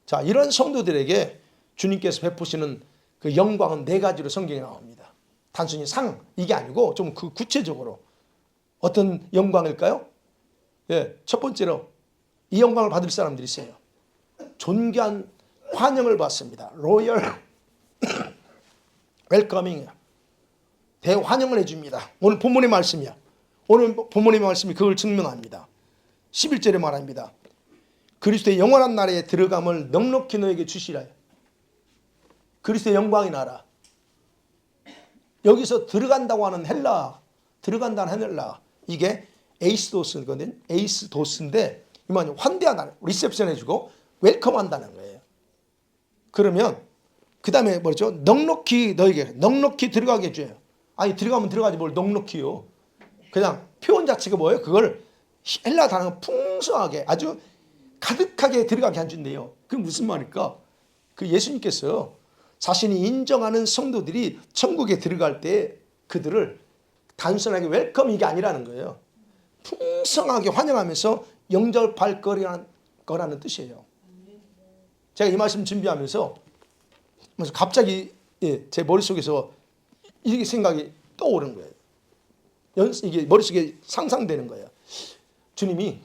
자, 이런 성도들에게 주님께서 베푸시는 그 영광은 네 가지로 성경에 나옵니다. 단순히 상 이게 아니고 좀 그 구체적으로 어떤 영광일까요? 예, 첫 번째로 이 영광을 받을 사람들이 있어요. 존귀한 환영을 받습니다. 로열 웰커밍 대환영을 해줍니다. 오늘 본문의 말씀이야. 오늘 본문의 말씀이 그걸 증명합니다. 11절에 말합니다. 그리스도의 영원한 나라에 들어감을 넉넉히 너에게 주시라. 그리스도의 영광의 나라. 여기서 들어간다고 하는 헬라, 들어간다는 헬라, 이게 에이스도스거든. 에이스도스인데 이만 환대하다는, 리셉션 해주고 웰컴한다는 거예요. 그러면 그 다음에 뭐죠? 넉넉히 너에게 넉넉히 들어가게 해줘요. 아니 들어가면 들어가지 뭘 넉넉히요. 그냥 표현 자체가 뭐예요? 그걸 헬라 단어가 풍성하게 아주 가득하게 들어가게 해준대요. 그게 무슨 말일까? 그 예수님께서 자신이 인정하는 성도들이 천국에 들어갈 때 그들을 단순하게 웰컴 이게 아니라는 거예요. 풍성하게 환영하면서 영접할 거라는 뜻이에요. 제가 이 말씀 준비하면서 갑자기 제 머릿속에서 이게 생각이 떠오른 거예요. 이게 머릿속에 상상되는 거예요. 주님이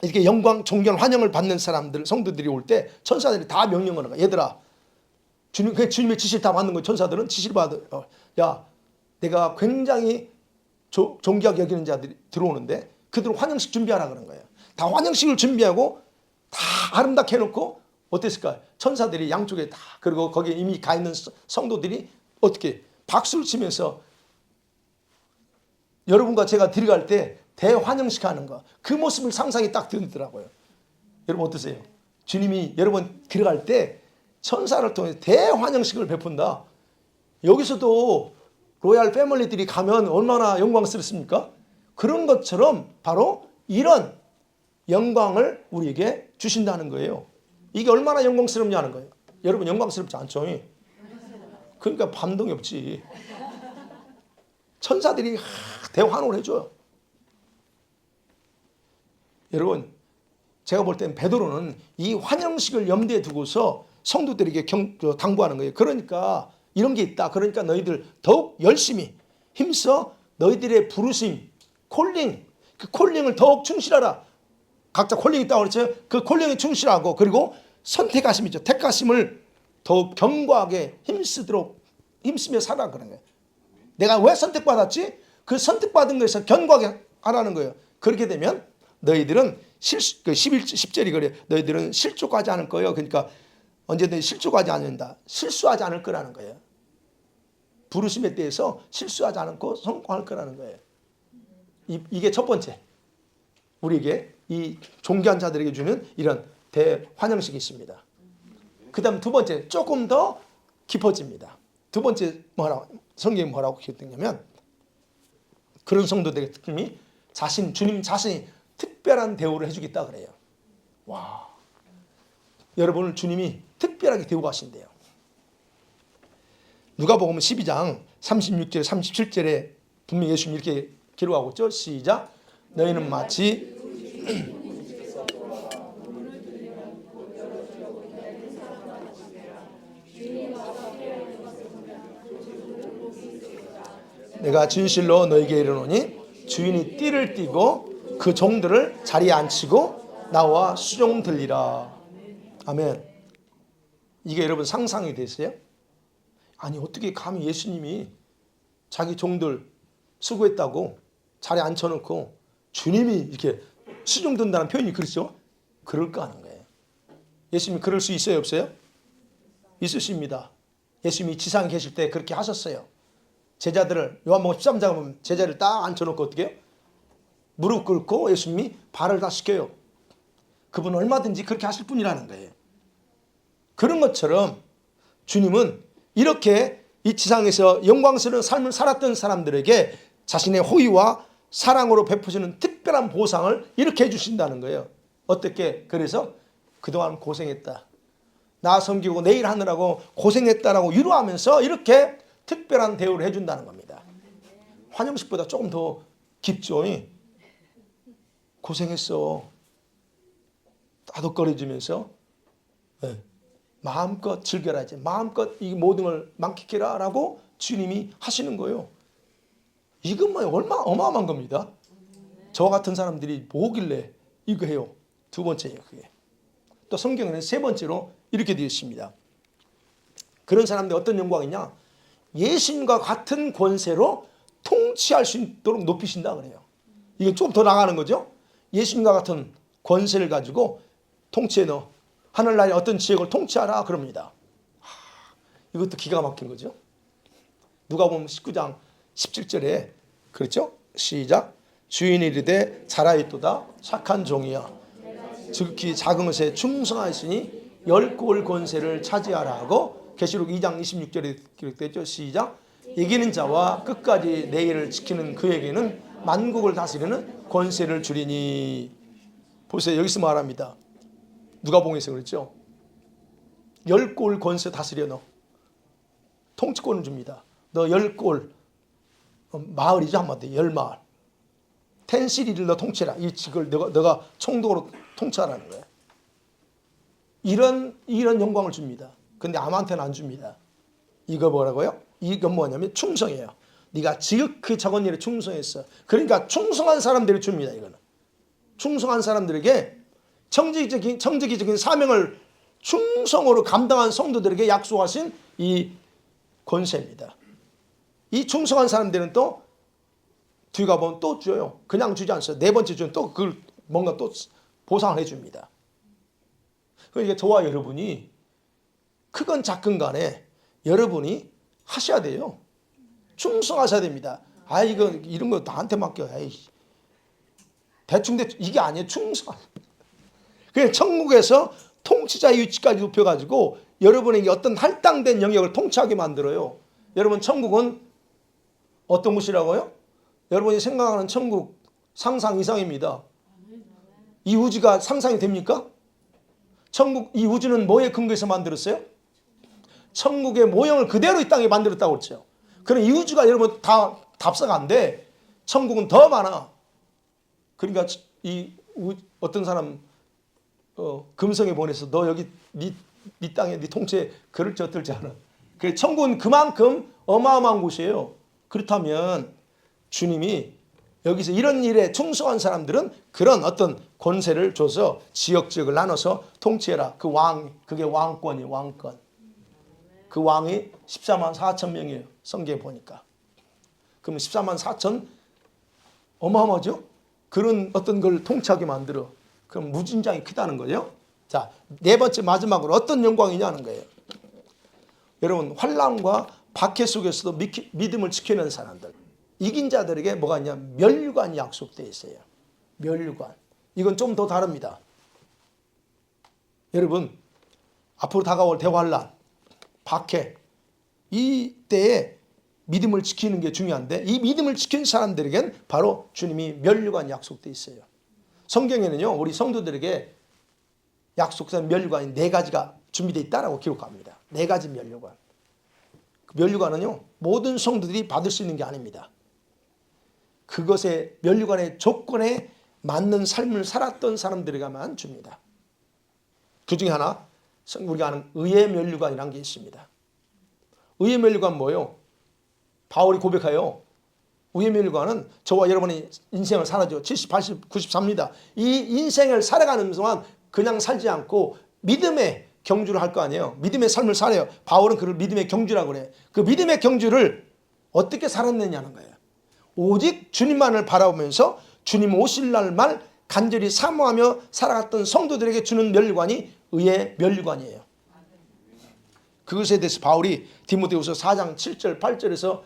이렇게 영광, 존경, 환영을 받는 사람들, 성도들이 올 때 천사들이 다 명령을 하는 거예요. 얘들아, 주님의 지시를 다 받는 거예요. 천사들은 지시를 받아. 야, 내가 굉장히 존귀하게 여기는 자들이 들어오는데 그들은 환영식 준비하라 그런 거예요. 다 환영식을 준비하고 다 아름답게 해놓고 어땠을까요? 천사들이 양쪽에 다, 그리고 거기에 이미 가 있는 성도들이 어떻게 박수를 치면서 여러분과 제가 들어갈 때 대환영식 하는 거, 그 모습을 상상이 딱 들더라고요. 여러분 어떠세요? 주님이 여러분 들어갈 때 천사를 통해 대환영식을 베푼다. 여기서도 로얄 패밀리들이 가면 얼마나 영광스럽습니까? 그런 것처럼 바로 이런 영광을 우리에게 주신다는 거예요. 이게 얼마나 영광스럽냐는 거예요. 여러분 영광스럽지 않죠? 그러니까 감동이 없지. 천사들이 대환호를 해줘요. 여러분 제가 볼 땐 베드로는 이 환영식을 염두에 두고서 성도들에게 당부하는 거예요. 그러니까 이런 게 있다. 그러니까 너희들 더욱 열심히 힘써 너희들의 부르심, 콜링, 그 콜링을 더욱 충실하라. 각자 콜링이 있다고 그랬죠. 그 콜링에 충실하고 그리고 선택하심이죠. 택하심을 더욱 견고하게 힘쓰며 살아 그런 거예요. 내가 왜 선택받았지? 그 선택받은 것에서 견고하게 하라는 거예요. 그렇게 되면 너희들은 10절이 그래. 너희들은 실족하지 않을 거예요. 그러니까 언제든지 실족하지 않는다. 실수하지 않을 거라는 거예요. 부르심에 대해서 실수하지 않고 성공할 거라는 거예요. 이게 첫 번째. 우리에게 이 존귀한 자들에게 주는 이런 대환영식이 있습니다. 그 다음 두 번째 조금 더 깊어집니다. 두 번째 성경이 뭐라고 기록되냐면 그런 성도들의 특징이 주님 자신이 특별한 대우를 해주겠다 그래요. 와, 여러분을 주님이 특별하게 대우하신대요. 누가복음 12장 36절 37절에 분명히 예수님이 이렇게 기록하고 있죠. 시작. 너희는 마치 내가 진실로 너에게 이르노니 주인이 띠를 띠고 그 종들을 자리에 앉히고 나와 수종 들리라. 아멘. 이게 여러분 상상이 되세요? 아니 어떻게 감히 예수님이 자기 종들 수고했다고 자리에 앉혀놓고 주님이 이렇게 수종 든다는 표현이 그렇죠? 그럴까 하는 거예요. 예수님이 그럴 수 있어요 없어요? 있으십니다. 예수님이 지상에 계실 때 그렇게 하셨어요. 제자들을 요한복음 13장 보면 제자를 딱 앉혀놓고 어떻게 해요? 무릎 꿇고 예수님이 발을 다 씻겨요. 그분은 얼마든지 그렇게 하실 분이라는 거예요. 그런 것처럼 주님은 이렇게 이 지상에서 영광스러운 삶을 살았던 사람들에게 자신의 호의와 사랑으로 베푸시는 특별한 보상을 이렇게 해주신다는 거예요. 어떻게? 그래서 그동안 고생했다. 나 섬기고 내일 하느라고 고생했다라고 위로하면서 이렇게 특별한 대우를 해준다는 겁니다. 환영식보다 조금 더 깊죠. 고생했어. 따독거려주면서 마음껏 즐겨라. 이제 마음껏 이 모든 걸 만끽해라 라고 주님이 하시는 거예요. 이건 뭐 얼마나 어마어마한 겁니다. 저 같은 사람들이 뭐길래 이거 해요. 두 번째예요. 그게. 또 성경에는 세 번째로 이렇게 되어 있습니다. 그런 사람들 어떤 영광이냐? 예수님과 같은 권세로 통치할 수 있도록 높이신다 그래요. 이게 좀 더 나가는 거죠. 예수님과 같은 권세를 가지고 통치해 넣어. 하늘나라의 어떤 지역을 통치하라 그럽니다. 이것도 기가 막힌 거죠. 누가 보면 19장 17절에 그렇죠? 시작. 주인이 이르되 잘하였도다 착한 종이야. 지극히 작은 것에 충성하였으니 10골 권세를 차지하라 하고 계시록 2장 26절에 기록되죠. 시작. 이기는 자와 끝까지 내 일을 지키는 그에게는 만국을 다스리는 권세를 주리니. 보세요. 여기서 말합니다. 누가복음에서 그랬죠. 10골 권세 다스려 너. 통치권을 줍니다. 너 10골 마을이죠. 한마디 10마을. 텐시리를 너 통치해라. 이 직을 너가 총독으로 통치하라는 거예요. 이런 영광을 줍니다. 근데 아무한테는 안 줍니다. 이거 뭐라고요? 이건 뭐냐면 충성이에요. 네가 지극히 적은 일에 충성했어. 그러니까 충성한 사람들이 줍니다. 이거는. 충성한 사람들에게 청지기적인 사명을 충성으로 감당한 성도들에게 약속하신 이 권세입니다. 이 충성한 사람들은 또 뒤에 가보면 또 줘요. 그냥 주지 않어요. 네 번째 주는 또 그걸 뭔가 또 보상을 해줍니다. 그러니까 저와 여러분이 크건 작건 간에 여러분이 하셔야 돼요. 충성하셔야 됩니다. 이런 거 나한테 맡겨. 대충 이게 아니에요. 충성. 그냥 천국에서 통치자의 위치까지 높여가지고 여러분에게 어떤 할당된 영역을 통치하게 만들어요. 여러분 천국은 어떤 곳이라고요? 여러분이 생각하는 천국 상상 이상입니다. 이 우주가 상상이 됩니까? 천국 이 우주는 뭐에 근거해서 만들었어요? 천국의 모형을 그대로 이 땅에 만들었다고 그랬죠. 그럼 이 우주가 여러분 다 답사가 안 돼. 천국은 더 많아. 그러니까 어떤 사람 금성에 보내서 너 여기 네 땅에 네 통치에 그럴지 어떨지 알아. 그 천국은 그만큼 어마어마한 곳이에요. 그렇다면 주님이 여기서 이런 일에 충성한 사람들은 그런 어떤 권세를 줘서 지역을 나눠서 통치해라. 그게 왕권이 왕권. 그 왕이 14만 4천 명이에요. 성경에 보니까. 그럼 14만 4천 어마어마하죠? 그런 어떤 걸 통치하게 만들어. 그럼 무진장이 크다는 거예요. 자, 네 번째 마지막으로 어떤 영광이냐는 거예요. 여러분 환난과 박해 속에서도 믿음을 지켜내는 사람들. 이긴 자들에게 뭐가 있냐? 멸류관이 약속되어 있어요. 멸류관. 이건 좀 더 다릅니다. 여러분 앞으로 다가올 대환난, 박해 이때에 믿음을 지키는 게 중요한데 이 믿음을 지킨 사람들에겐 바로 주님이 멸류관 약속되어 있어요. 성경에는요 우리 성도들에게 약속된 멸류관이 4가지가 준비되어 있다라고 기록합니다. 4가지 멸류관. 그 멸류관은요 모든 성도들이 받을 수 있는 게 아닙니다. 그것의 멸류관의 조건에 맞는 삶을 살았던 사람들에게만 줍니다. 그 중에 하나 우리가 아는 의의 멸류관이라는 게 있습니다. 의의 멸류관 뭐예요? 바울이 고백하여 의의 멸류관은 저와 여러분의 인생을 살아죠. 70, 80, 90 삽니다. 이 인생을 살아가는 동안 그냥 살지 않고 믿음의 경주를 할 거 아니에요. 믿음의 삶을 살아요. 바울은 그걸 믿음의 경주라고 그래요. 그 믿음의 경주를 어떻게 살았느냐는 거예요. 오직 주님만을 바라보면서 주님 오실 날만 간절히 사모하며 살아갔던 성도들에게 주는 멸류관이 의의 멸류관이에요. 그것에 대해서 바울이 디모데후서 4장 7절 8절에서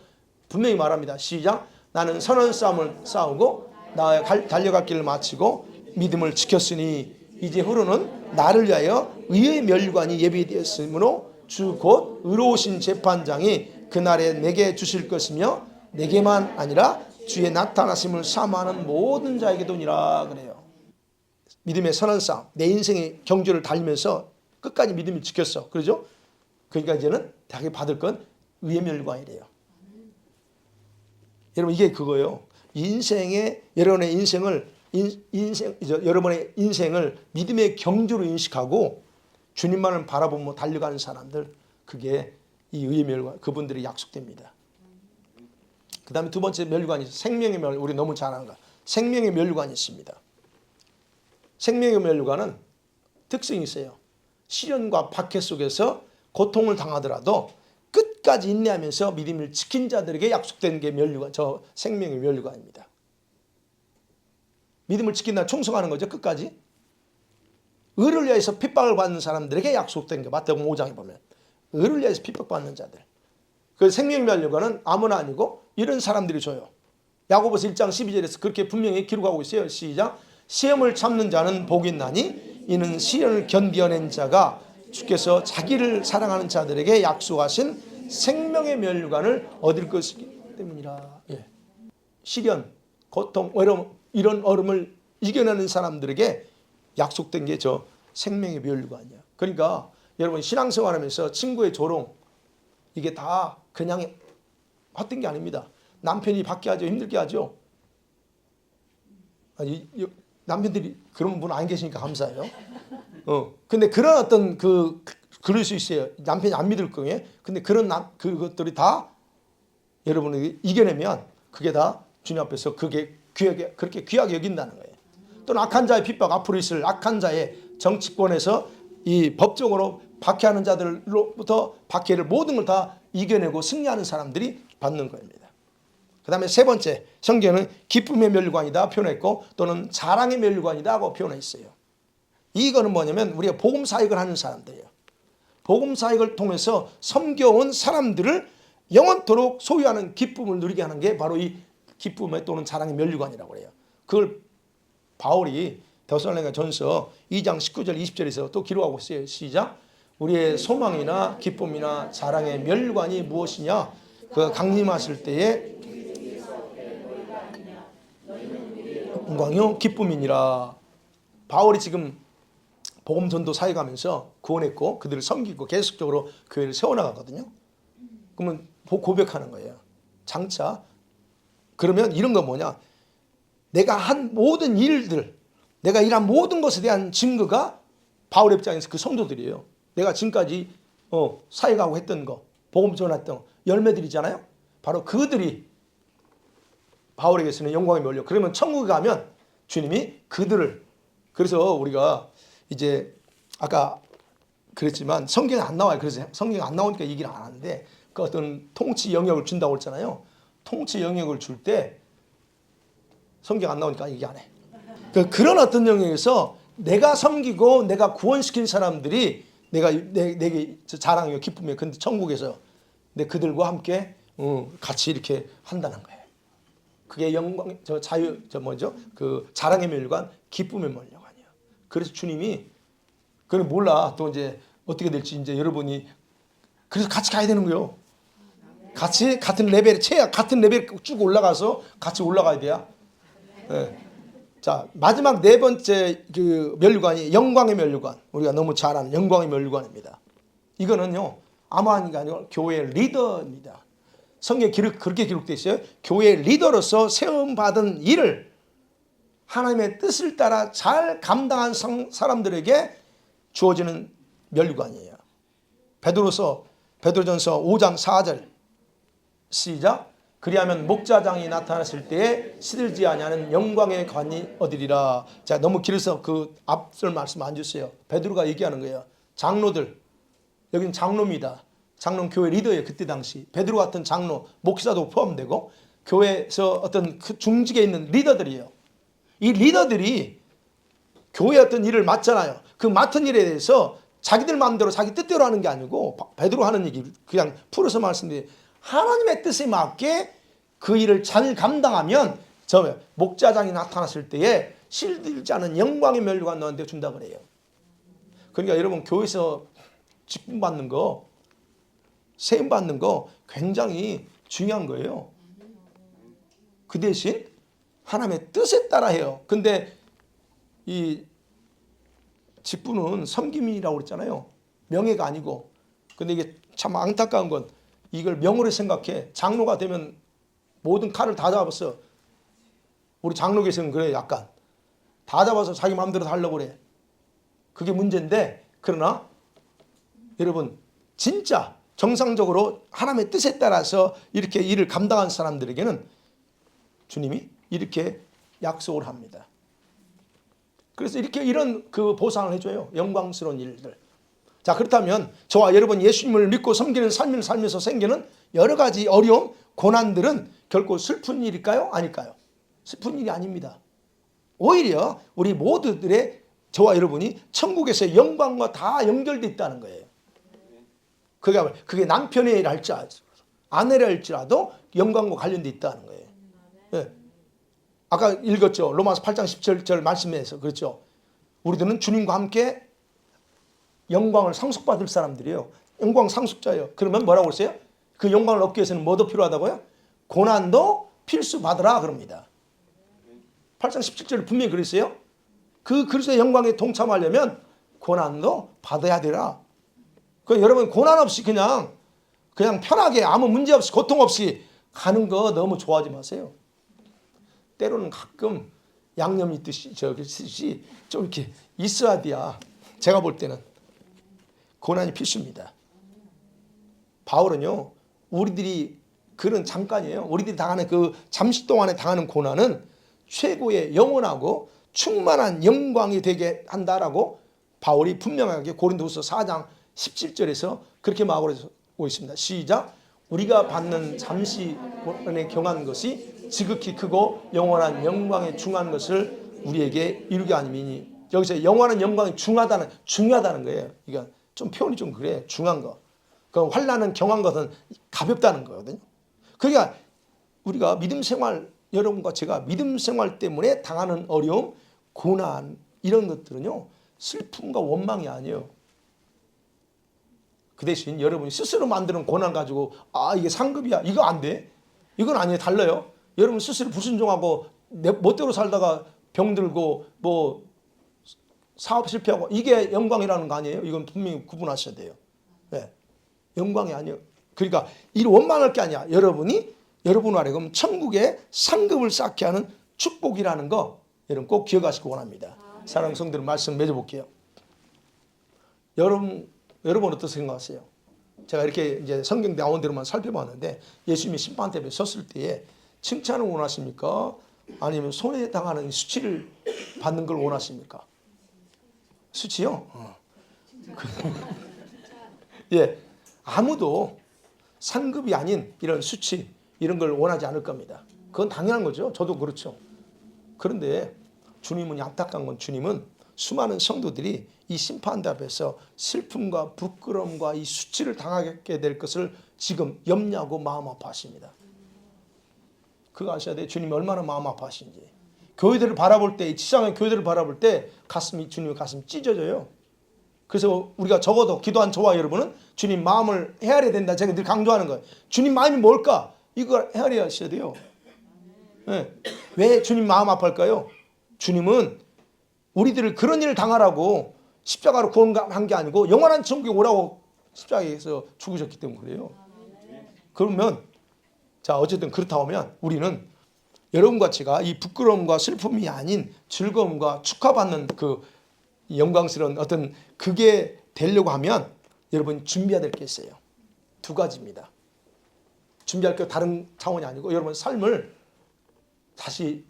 분명히 말합니다. 시작. 나는 선한 싸움을 싸우고 나의 달려갈 길을 마치고 믿음을 지켰으니 이제후로는 나를 위하여 의의 멸관이 예비되었으므로 주 곧 의로우신 재판장이 그날에 내게 주실 것이며 내게만 아니라 주의 나타나심을 사모하는 모든 자에게도니라 그래요. 믿음의 선한 싸움, 내 인생의 경주를 달리면서 끝까지 믿음을 지켰어. 그러죠? 그러니까 이제는 자기 받을 건 의의 멸관이래요. 여러분 이게 그거예요. 여러분의 인생을 믿음의 경주로 인식하고 주님만을 바라보며 달려가는 사람들, 그게 이 의의 멸관, 그분들이 약속됩니다. 그 다음에 두 번째 멸관이 생명의 멸관, 우리 너무 잘 아는 거. 생명의 멸관이 있습니다. 생명의 멸관은 특성이 있어요. 시련과 박해 속에서 고통을 당하더라도 끝까지 인내하면서 믿음을 지킨 자들에게 약속된 게 멸류관, 저 생명의 멸류관입니다. 믿음을 지킨다, 충성하는 거죠. 끝까지. 의를 위해서 핍박을 받는 사람들에게 약속된 게 마태복음 5장에 보면 의를 위해서 핍박받는 자들. 그 생명의 멸류관은 아무나 아니고 이런 사람들이 줘요. 야고보서 1장 12절에서 그렇게 분명히 기록하고 있어요. 시작. 시험을 참는 자는 복이 있나니 이는 시련을 견디어낸 자가 주께서 자기를 사랑하는 자들에게 약속하신 생명의 멸류관을 얻을 것이기 때문이라. 예. 시련, 고통, 어려움, 이런 어려움을 이겨내는 사람들에게 약속된 게 저 생명의 멸류관이야. 그러니까 여러분 신앙생활하면서 친구의 조롱, 이게 다 그냥 헛된 게 아닙니다. 남편이 받게 하죠. 힘들게 하죠. 남편들이 그런 분 안 계시니까 감사해요. 근데 그런 어떤 그럴 수 있어요. 남편이 안 믿을 거예요. 근데 그것들이 다 여러분이 이겨내면 그게 다 주님 앞에서 그게 그렇게 귀하게 여긴다는 거예요. 또는 악한 자의 핍박, 앞으로 있을 악한 자의 정치권에서 이 법적으로 박해하는 자들로부터 박해를 모든 걸 다 이겨내고 승리하는 사람들이 받는 겁니다. 그 다음에 세 번째, 성경은 기쁨의 멸류관이다 표현했고 또는 자랑의 멸류관이다 하고 표현했어요. 이거는 뭐냐면 우리가 복음 사역을 하는 사람들이에요. 복음 사역을 통해서 섬겨온 사람들을 영원토록 소유하는 기쁨을 누리게 하는 게 바로 이 기쁨의 또는 자랑의 멸류관이라고 해요. 그걸 바울이 데살로니가 전서 2장 19절 20절에서 또 기록하고 있어요. 시작. 우리의 소망이나 기쁨이나 자랑의 멸류관이 무엇이냐? 그 강림하실 때에 영광이요 기쁨이니라. 바울이 지금 복음 전도 사역하면서 구원했고 그들을 섬기고 계속적으로 교회를 세워나가거든요. 그러면 고백하는 거예요. 장차 그러면 이런 거 뭐냐? 내가 한 모든 일들, 내가 일한 모든 것에 대한 증거가 바울의 입장에서 그 성도들이에요. 내가 지금까지 사역하고 했던 거, 복음 전했던 열매들이잖아요. 바로 그들이 바울에게서는 영광이 몰려. 그러면 천국에 가면 주님이 그들을, 그래서 우리가 이제 아까 그랬지만 성경에 안 나와요. 그래서 성경에 안 나오니까 얘기를 안 하는데 그 어떤 통치 영역을 준다고 했잖아요. 통치 영역을 줄 때 성경 안 나오니까 얘기 안 해. 그런 어떤 영역에서 내가 섬기고 내가 구원시킨 사람들이 내게 자랑이요 기쁨이요. 근데 천국에서 내 그들과 함께 같이 이렇게 한다는 거예요. 그게 영광, 그 자랑의 멸류관, 기쁨의 멸류관이에요. 그래서 주님이 그걸 몰라. 또 이제 어떻게 될지 이제 여러분이 그래서 같이 가야 되는 거예요. 같이 같은 레벨에 같은 레벨 쭉 올라가서 같이 올라가야 돼요. 네. 자, 마지막 네 번째 그 멸류관이 영광의 멸류관. 우리가 너무 잘 아는 영광의 멸류관입니다. 이거는요, 아무한이가 아니고 교회의 리더입니다. 성경에 그렇게 기록되어 있어요. 교회의 리더로서 세움받은 일을 하나님의 뜻을 따라 잘 감당한 사람들에게 주어지는 멸류관이에요. 베드로전서 5장 4절 시작. 그리하면 목자장이 나타났을 때에 시들지 아니하는 영광의 관이 얻으리라. 자, 너무 길어서 그 앞설 말씀 안 주세요. 베드로가 얘기하는 거예요. 장로들, 여기는 장로입니다. 장로는 교회 리더예요. 그때 당시 베드로 같은 장로, 목사도 포함되고 교회에서 어떤 그 중직에 있는 리더들이에요. 이 리더들이 교회 어떤 일을 맡잖아요. 그 맡은 일에 대해서 자기들 마음대로 자기 뜻대로 하는 게 아니고 베드로 하는 얘기 그냥 풀어서 말씀드려요. 하나님의 뜻에 맞게 그 일을 잘 감당하면 저 목자장이 나타났을 때에 실들지 않은 영광의 면류가 너한테 준다 그래요. 그러니까 여러분 교회에서 직분 받는 거, 세임 받는 거 굉장히 중요한 거예요. 그 대신 하나님의 뜻에 따라 해요. 근데 이 직분은 섬김이라고 그랬잖아요. 명예가 아니고. 근데 이게 참 안타까운 건 이걸 명으로 생각해. 장로가 되면 모든 칼을 다 잡았어. 우리 장로계에서는 그래. 약간 다 잡아서 자기 마음대로 하려고 그래. 그게 문제인데, 그러나 여러분 진짜 정상적으로 하나님의 뜻에 따라서 이렇게 일을 감당한 사람들에게는 주님이 이렇게 약속을 합니다. 그래서 이렇게 이런 그 보상을 해줘요. 영광스러운 일들. 자, 그렇다면 저와 여러분 예수님을 믿고 섬기는 삶을 살면서 생기는 여러 가지 어려움, 고난들은 결코 슬픈 일일까요? 아닐까요? 슬픈 일이 아닙니다. 오히려 우리 모두들의, 저와 여러분이 천국에서의 영광과 다 연결되어 있다는 거예요. 그게 남편의 일 할지라도 아내라 할지라도 영광과 관련되어 있다는 거예요. 네. 아까 읽었죠. 로마서 8장 17절 말씀에서. 그렇죠. 우리들은 주님과 함께 영광을 상속받을 사람들이에요. 영광 상속자예요. 그러면 뭐라고 했어요? 그 영광을 얻기 위해서는 뭐도 필요하다고요? 고난도 필수 받으라 그럽니다. 8장 17절을 분명히 그랬어요. 그 그리스도의 영광에 동참하려면 고난도 받아야 되라. 그 여러분 고난 없이 그냥 편하게 아무 문제 없이 고통 없이 가는 거 너무 좋아하지 마세요. 때로는 가끔 양념 있듯이 저기 좀 이렇게 있어야 돼야. 제가 볼 때는 고난이 필수입니다. 바울은요, 우리들이 그런 잠깐이에요. 우리들이 당하는 그 잠시 동안에 당하는 고난은 최고의 영원하고 충만한 영광이 되게 한다라고 바울이 분명하게 고린도후서 4장 17절에서 그렇게 말하고 있습니다. 시작. 우리가 받는 잠시의 경한 것이 지극히 크고 영원한 영광에 중한 것을 우리에게 이루게 아니니. 여기서 영원한 영광이 중요하다는 거예요. 그러니까 좀 표현이 좀 그래. 중한 거. 그 환난은 경한 것은 가볍다는 거거든요. 그러니까 우리가 믿음 생활, 여러분과 제가 믿음 생활 때문에 당하는 어려움, 고난 이런 것들은요 슬픔과 원망이 아니에요. 그 대신 여러분이 스스로 만드는 고난 가지고 이게 상급이야, 이거 안 돼, 이건 아니에요. 달라요. 여러분 스스로 불순종하고 멋대로 살다가 병들고 뭐 사업 실패하고 이게 영광이라는 거 아니에요. 이건 분명히 구분하셔야 돼요. 네. 영광이 아니에요. 그러니까 이 원망할 게 아니야. 여러분 안에 그럼 천국에 상급을 쌓게 하는 축복이라는 거 여러분 꼭 기억하시기 원합니다. 사랑하는 성도들 말씀 맺어볼게요. 여러분 어떻게 생각하세요? 제가 이렇게 이제 성경 나온 대로만 살펴봤는데 예수님이 심판대에 섰을 때에 칭찬을 원하십니까? 아니면 손해당하는 수치를 받는 걸 원하십니까? 수치요? 예, 아무도 상급이 아닌 이런 수치 이런 걸 원하지 않을 겁니다. 그건 당연한 거죠. 저도 그렇죠. 그런데 주님은 안타까운 건 주님은 수많은 성도들이 이 심판대 앞에서 슬픔과 부끄러움과 이 수치를 당하게 될 것을 지금 염려하고 마음 아파하십니다. 그거 아셔야 돼요. 주님이 얼마나 마음 아파하신지. 교회들을 바라볼 때, 지상의 교회들을 바라볼 때 주님의 가슴이 찢어져요. 그래서 우리가 적어도 기도한 저와 여러분은 주님 마음을 헤아려야 된다. 제가 늘 강조하는 거예요. 주님 마음이 뭘까? 이걸 헤아려야 하셔야 돼요. 네. 왜 주님 마음 아파할까요? 주님은 우리들을 그런 일을 당하라고 십자가로 구원한 게 아니고 영원한 천국에 오라고 십자가에서 죽으셨기 때문에 그래요. 그러면 자 어쨌든 그렇다 하면 우리는 여러분과 제가 이 부끄러움과 슬픔이 아닌 즐거움과 축하받는 그 영광스러운 어떤 그게 되려고 하면 여러분 준비해야 될 게 있어요. 두 가지입니다. 준비할 게 다른 차원이 아니고 여러분 삶을 다시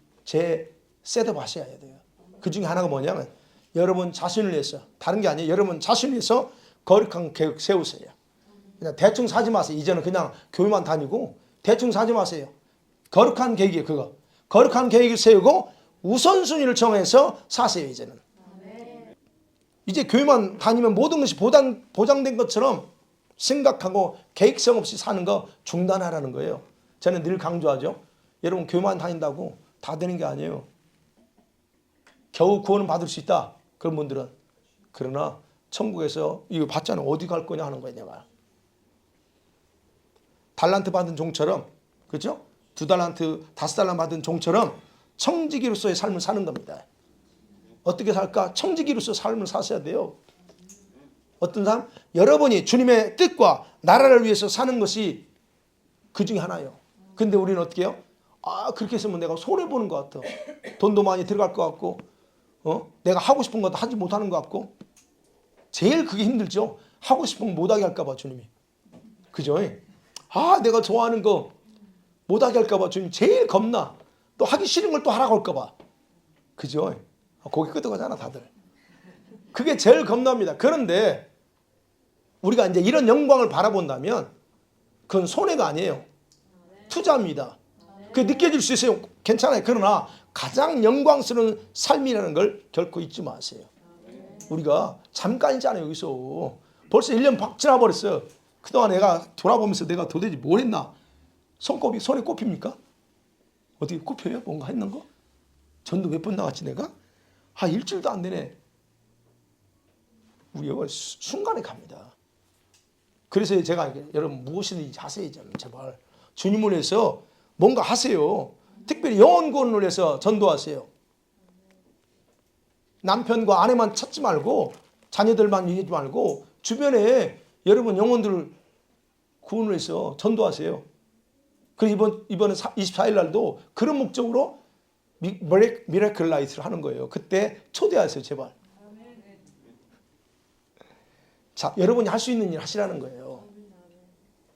셋업 하셔야 돼요. 그 중에 하나가 뭐냐면 여러분 자신을 위해서, 다른 게 아니에요. 여러분 자신을 위해서 거룩한 계획 세우세요. 그냥 대충 사지 마세요. 이제는 그냥 교회만 다니고 대충 사지 마세요. 거룩한 계획이에요. 그거. 거룩한 계획을 세우고 우선순위를 정해서 사세요. 이제는. 이제 교회만 다니면 모든 것이 보장된 것처럼 생각하고 계획성 없이 사는 거 중단하라는 거예요. 저는 늘 강조하죠. 여러분 교회만 다닌다고 다 되는 게 아니에요. 겨우 구원은 받을 수 있다. 그런 분들은. 그러나 천국에서 이거 받잖아. 어디 갈 거냐 하는 거야 내가. 달란트 받은 종처럼, 그렇죠? 2달란트, 5달란트 받은 종처럼 청지기로서의 삶을 사는 겁니다. 어떻게 살까? 청지기로서 삶을 사셔야 돼요. 어떤 사람? 여러분이 주님의 뜻과 나라를 위해서 사는 것이 그 중에 하나예요. 근데 우리는 어떻게 해요? 그렇게 했으면 내가 손해보는 것 같아. 돈도 많이 들어갈 것 같고, 내가 하고 싶은 것도 하지 못하는 것 같고. 제일 그게 힘들죠. 하고 싶은 거 못하게 할까 봐 주님이. 그죠? 내가 좋아하는 거 못하게 할까 봐 주님 제일 겁나. 또 하기 싫은 걸 또 하라고 할까 봐. 그죠? 고개 끄덕하잖아 다들. 그게 제일 겁납니다. 그런데 우리가 이제 이런 영광을 바라본다면 그건 손해가 아니에요. 투자입니다. 그게 느껴질 수 있어요. 괜찮아요. 그러나 가장 영광스러운 삶이라는 걸 결코 잊지 마세요. 우리가 잠깐이잖아요. 여기서 벌써 1년 박 지나버렸어요. 그동안 내가 돌아보면서 내가 도대체 뭘 했나? 손에 꼽힙니까? 어떻게 꼽혀요? 뭔가 했는 거? 전도 몇 번 나갔지 내가? 일주일도 안 되네. 우리가 순간에 갑니다. 그래서 제가 여러분 무엇이든지 하세요. 제발. 주님을 위해서 뭔가 하세요. 특별히 영혼 구원을 위해서 전도하세요. 남편과 아내만 찾지 말고 자녀들만 얘기하지 말고 주변에 여러분 영혼들을 구원을 해서 전도하세요. 그리고 이번에 24일 날도 그런 목적으로 미라클 나이트를 하는 거예요. 그때 초대하세요. 제발. 자, 여러분이 할 수 있는 일 하시라는 거예요.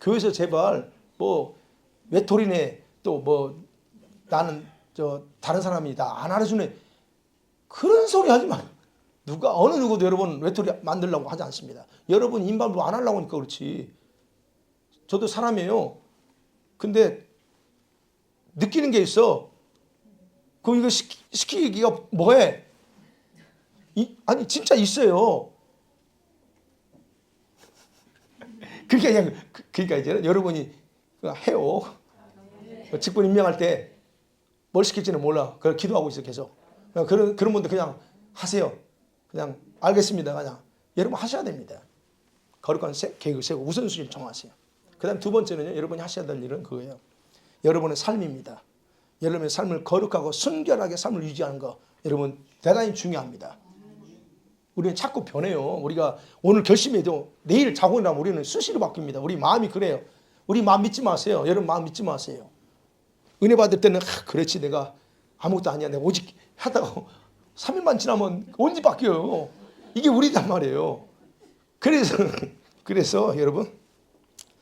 교회에서 제발 외톨이네 또 나는 다른 사람이 다 안 알아주네 그런 소리 하지 마요. 어느 누구도 여러분 외톨이 만들려고 하지 않습니다. 여러분 인발부 안 하려고 하니까 그렇지. 저도 사람이에요. 근데 느끼는 게 있어. 이거 시키기가 뭐해? 아니 진짜 있어요. 그러니까 이제 여러분이 해요. 직분 임명할 때 뭘 시킬지는 몰라. 그걸 기도하고 있어 계속. 그런 분들 그냥 하세요. 그냥 알겠습니다. 그냥 여러분 하셔야 됩니다. 거룩한 계획을 세우고 우선순위를 정하세요. 그다음 두 번째는요. 여러분이 하셔야 될 일은 그거예요. 여러분의 삶입니다. 여러분의 삶을 거룩하고 순결하게 삶을 유지하는 거 여러분 대단히 중요합니다. 우리는 자꾸 변해요. 우리가 오늘 결심해도 내일 자고 일어나면 우리는 수시로 바뀝니다. 우리 마음이 그래요. 우리 마음 믿지 마세요. 여러분 마음 믿지 마세요. 은혜 받을 때는 그렇지 내가 아무것도 아니야. 내가 오직 하다가 3일만 지나면 언제 바뀌어요. 이게 우리단 말이에요. 그래서 여러분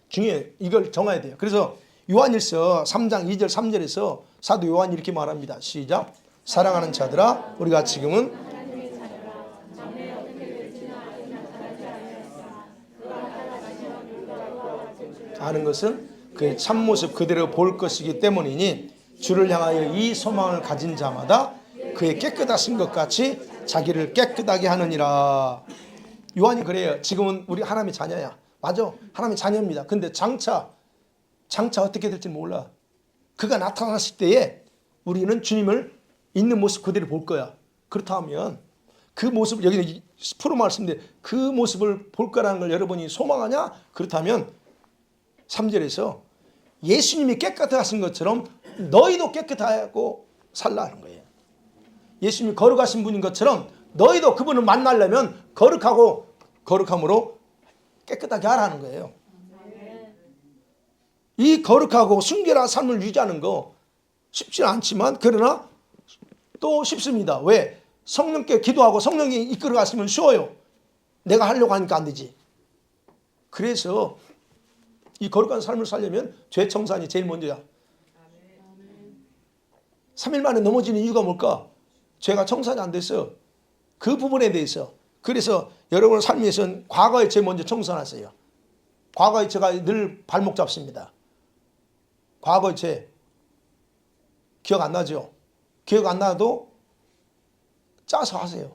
중요해. 이걸 정해야 돼요. 그래서 요한일서 3장 2절 3절에서 사도 요한이 이렇게 말합니다. 시작. 사랑하는 자들아 우리가 지금은 아는 것은 그의 참모습 그대로 볼 것이기 때문이니 주를 향하여 이 소망을 가진 자마다 그의 깨끗하신 것 같이 자기를 깨끗하게 하느니라. 요한이 그래요. 지금은 우리 하나님의 자녀야. 맞아. 하나님의 자녀입니다. 근데 장차 어떻게 될지 몰라. 그가 나타났을 때에 우리는 주님을 있는 모습 그대로 볼 거야. 그렇다면 그 모습을 여기 프로 말씀인데 그 모습을 볼 거라는 걸 여러분이 소망하냐? 그렇다면 3절에서 예수님이 깨끗하신 것처럼 너희도 깨끗하고 살라는 거예요. 예수님이 거룩하신 분인 것처럼 너희도 그분을 만나려면 거룩함으로 깨끗하게 하라는 거예요. 이 거룩하고 순결한 삶을 유지하는 거 쉽지는 않지만 그러나 또 쉽습니다. 왜? 성령께 기도하고 성령이 이끌어 갔으면 쉬워요. 내가 하려고 하니까 안 되지. 그래서 이 거룩한 삶을 살려면 죄 청산이 제일 먼저야. 3일 만에 넘어지는 이유가 뭘까? 죄가 청산이 안 됐어요. 그 부분에 대해서. 그래서 여러분의 삶에서는 과거의 죄 먼저 청산하세요. 과거의 죄가 늘 발목 잡습니다. 과거의 죄 기억 안 나죠? 기억 안 나도 짜서 하세요.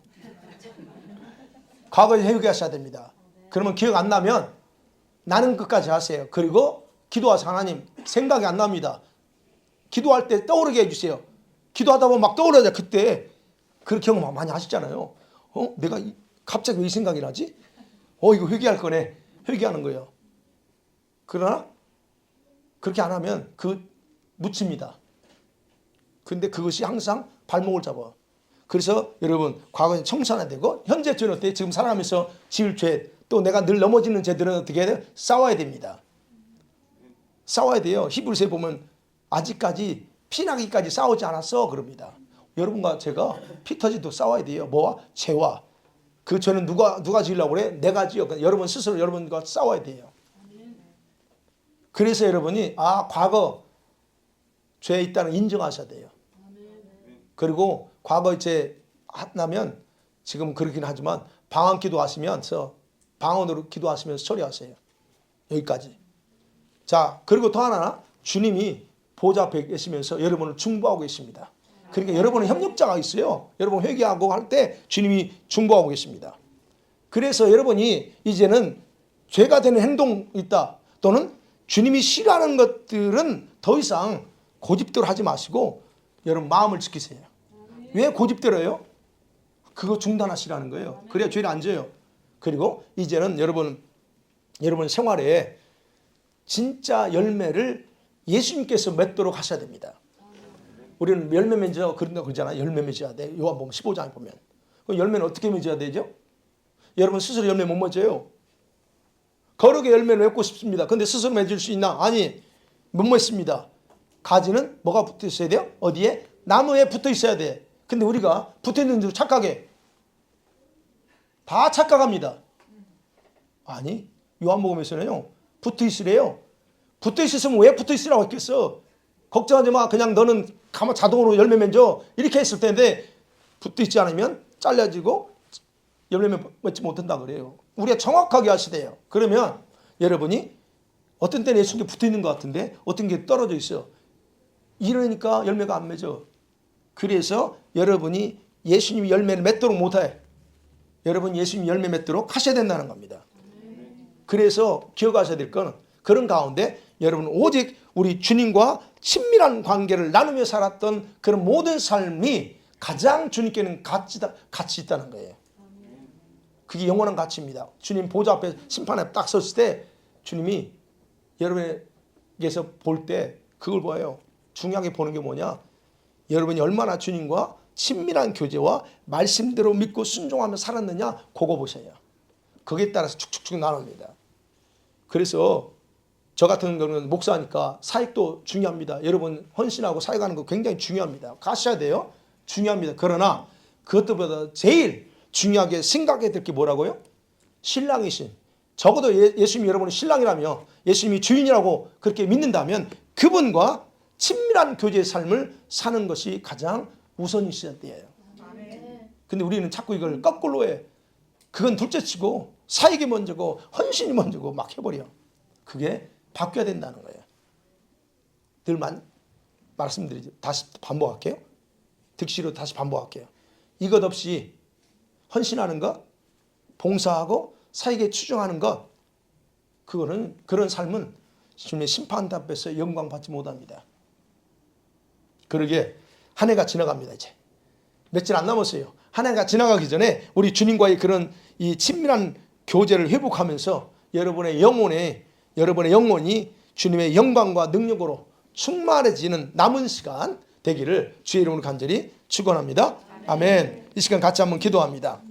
과거에 회개하셔야 됩니다. 그러면 기억 안 나면 나는 끝까지 하세요. 그리고 기도하세요. 하나님 생각이 안 납니다. 기도할 때 떠오르게 해주세요. 기도하다 보면 막 떠올라요. 그때 그런 경험 많이 하시잖아요. 내가 갑자기 왜 이 생각이 나지? 이거 회개할 거네. 회개하는 거예요. 그러나 그렇게 안 하면 묻힙니다. 근데 그것이 항상 발목을 잡아. 그래서 여러분 과거에 청산해야 되고 현재 죄는 어때요? 지금 살아가면서 지을 죄, 또 내가 늘 넘어지는 죄들은 어떻게 해야 돼요? 싸워야 됩니다. 싸워야 돼요. 히브리서에 보면 아직까지 피나기까지 싸우지 않았어 그럽니다. 여러분과 제가 피 터지도 싸워야 돼요. 뭐와? 죄와. 그 죄는 누가 지으려고 그래? 내가 지어. 여러분 스스로 여러분과 싸워야 돼요. 그래서 여러분이 과거 죄에 있다는 인정하셔야 돼요. 그리고 과거 죄 나면 지금 그렇긴 하지만 방언 기도하시면서 방언으로 기도하시면서 처리하세요. 여기까지. 자, 그리고 또 하나 주님이 보좌 앞에 계시면서 여러분을 중보하고 계십니다. 그러니까 여러분은 협력자가 있어요. 여러분 회개하고 할 때 주님이 중보하고 계십니다. 그래서 여러분이 이제는 죄가 되는 행동이 있다. 또는 주님이 싫어하는 것들은 더 이상 고집대로 하지 마시고 여러분 마음을 지키세요. 왜 고집대로요? 그거 중단하시라는 거예요. 그래야 죄를 안 져요. 그리고 이제는 여러분 생활에 진짜 열매를 예수님께서 맺도록 하셔야 됩니다. 우리는 열매 맺어 그러잖아요. 열매 맺어야 돼. 요한복음 15장에 보면. 그 열매는 어떻게 맺어야 되죠? 여러분 스스로 열매 못 맺어요. 거룩의 열매를 맺고 싶습니다. 근데 스스로 맺을 수 있나? 아니, 못 맺습니다. 가지는 뭐가 붙어 있어야 돼요? 어디에? 나무에 붙어 있어야 돼. 근데 우리가 붙어 있는 줄 착각해. 다 착각합니다. 아니, 요한복음에서는요. 붙어 있으래요. 붙어 있었으면 왜 붙어 있으라고 했겠어? 걱정하지 마. 그냥 너는 가만 자동으로 열매 맺어. 이렇게 했을 텐데 붙어 있지 않으면 잘라지고 열매 맺지 못한다 그래요. 우리가 정확하게 하시대요. 그러면 여러분이 어떤 때는 예수님께 붙어 있는 것 같은데 어떤 게 떨어져 있어요. 이러니까 열매가 안 맺어. 그래서 여러분이 예수님이 열매를 맺도록 못해. 여러분 예수님이 열매 맺도록 하셔야 된다는 겁니다. 그래서 기억하셔야 될 건 그런 가운데 여러분 오직 우리 주님과 친밀한 관계를 나누며 살았던 그런 모든 삶이 가장 주님께는 가치 있다는 거예요. 그게 영원한 가치입니다. 주님 보좌 앞에 심판에 딱 섰을 때 주님이 여러분에게서 볼 때 그걸 보여요. 중요하게 보는 게 뭐냐? 여러분이 얼마나 주님과 친밀한 교제와 말씀대로 믿고 순종하며 살았느냐 그거 보셔요. 거기에 따라서 축축축 나눕니다. 그래서 저 같은 경우는 목사니까 사역도 중요합니다. 여러분 헌신하고 사역하는 거 굉장히 중요합니다. 가셔야 돼요. 중요합니다. 그러나 그것보다 제일 중요하게 생각해야 될 게 뭐라고요? 신랑이신. 적어도 예수님이 여러분의 신랑이라며 예수님이 주인이라고 그렇게 믿는다면 그분과 친밀한 교제의 삶을 사는 것이 가장 우선이셔야 돼요. 근데 우리는 자꾸 이걸 거꾸로 해. 그건 둘째치고 사역이 먼저고 헌신이 먼저고 막 해버려. 그게 바뀌어야 된다는 거예요. 늘 말씀드리죠. 다시 반복할게요. 득시로 다시 반복할게요. 이것 없이 헌신하는 것, 봉사하고 사역에 추종하는 것, 그런 삶은 주님의 심판 앞에서 영광 받지 못합니다. 그러게 한 해가 지나갑니다. 이제 며칠 안 남았어요. 한 해가 지나가기 전에 우리 주님과의 그런 이 친밀한 교제를 회복하면서 여러분의 영혼이 주님의 영광과 능력으로 충만해지는 남은 시간 되기를 주의 이름으로 간절히 축원합니다. 아멘. 이 시간 같이 한번 기도합니다.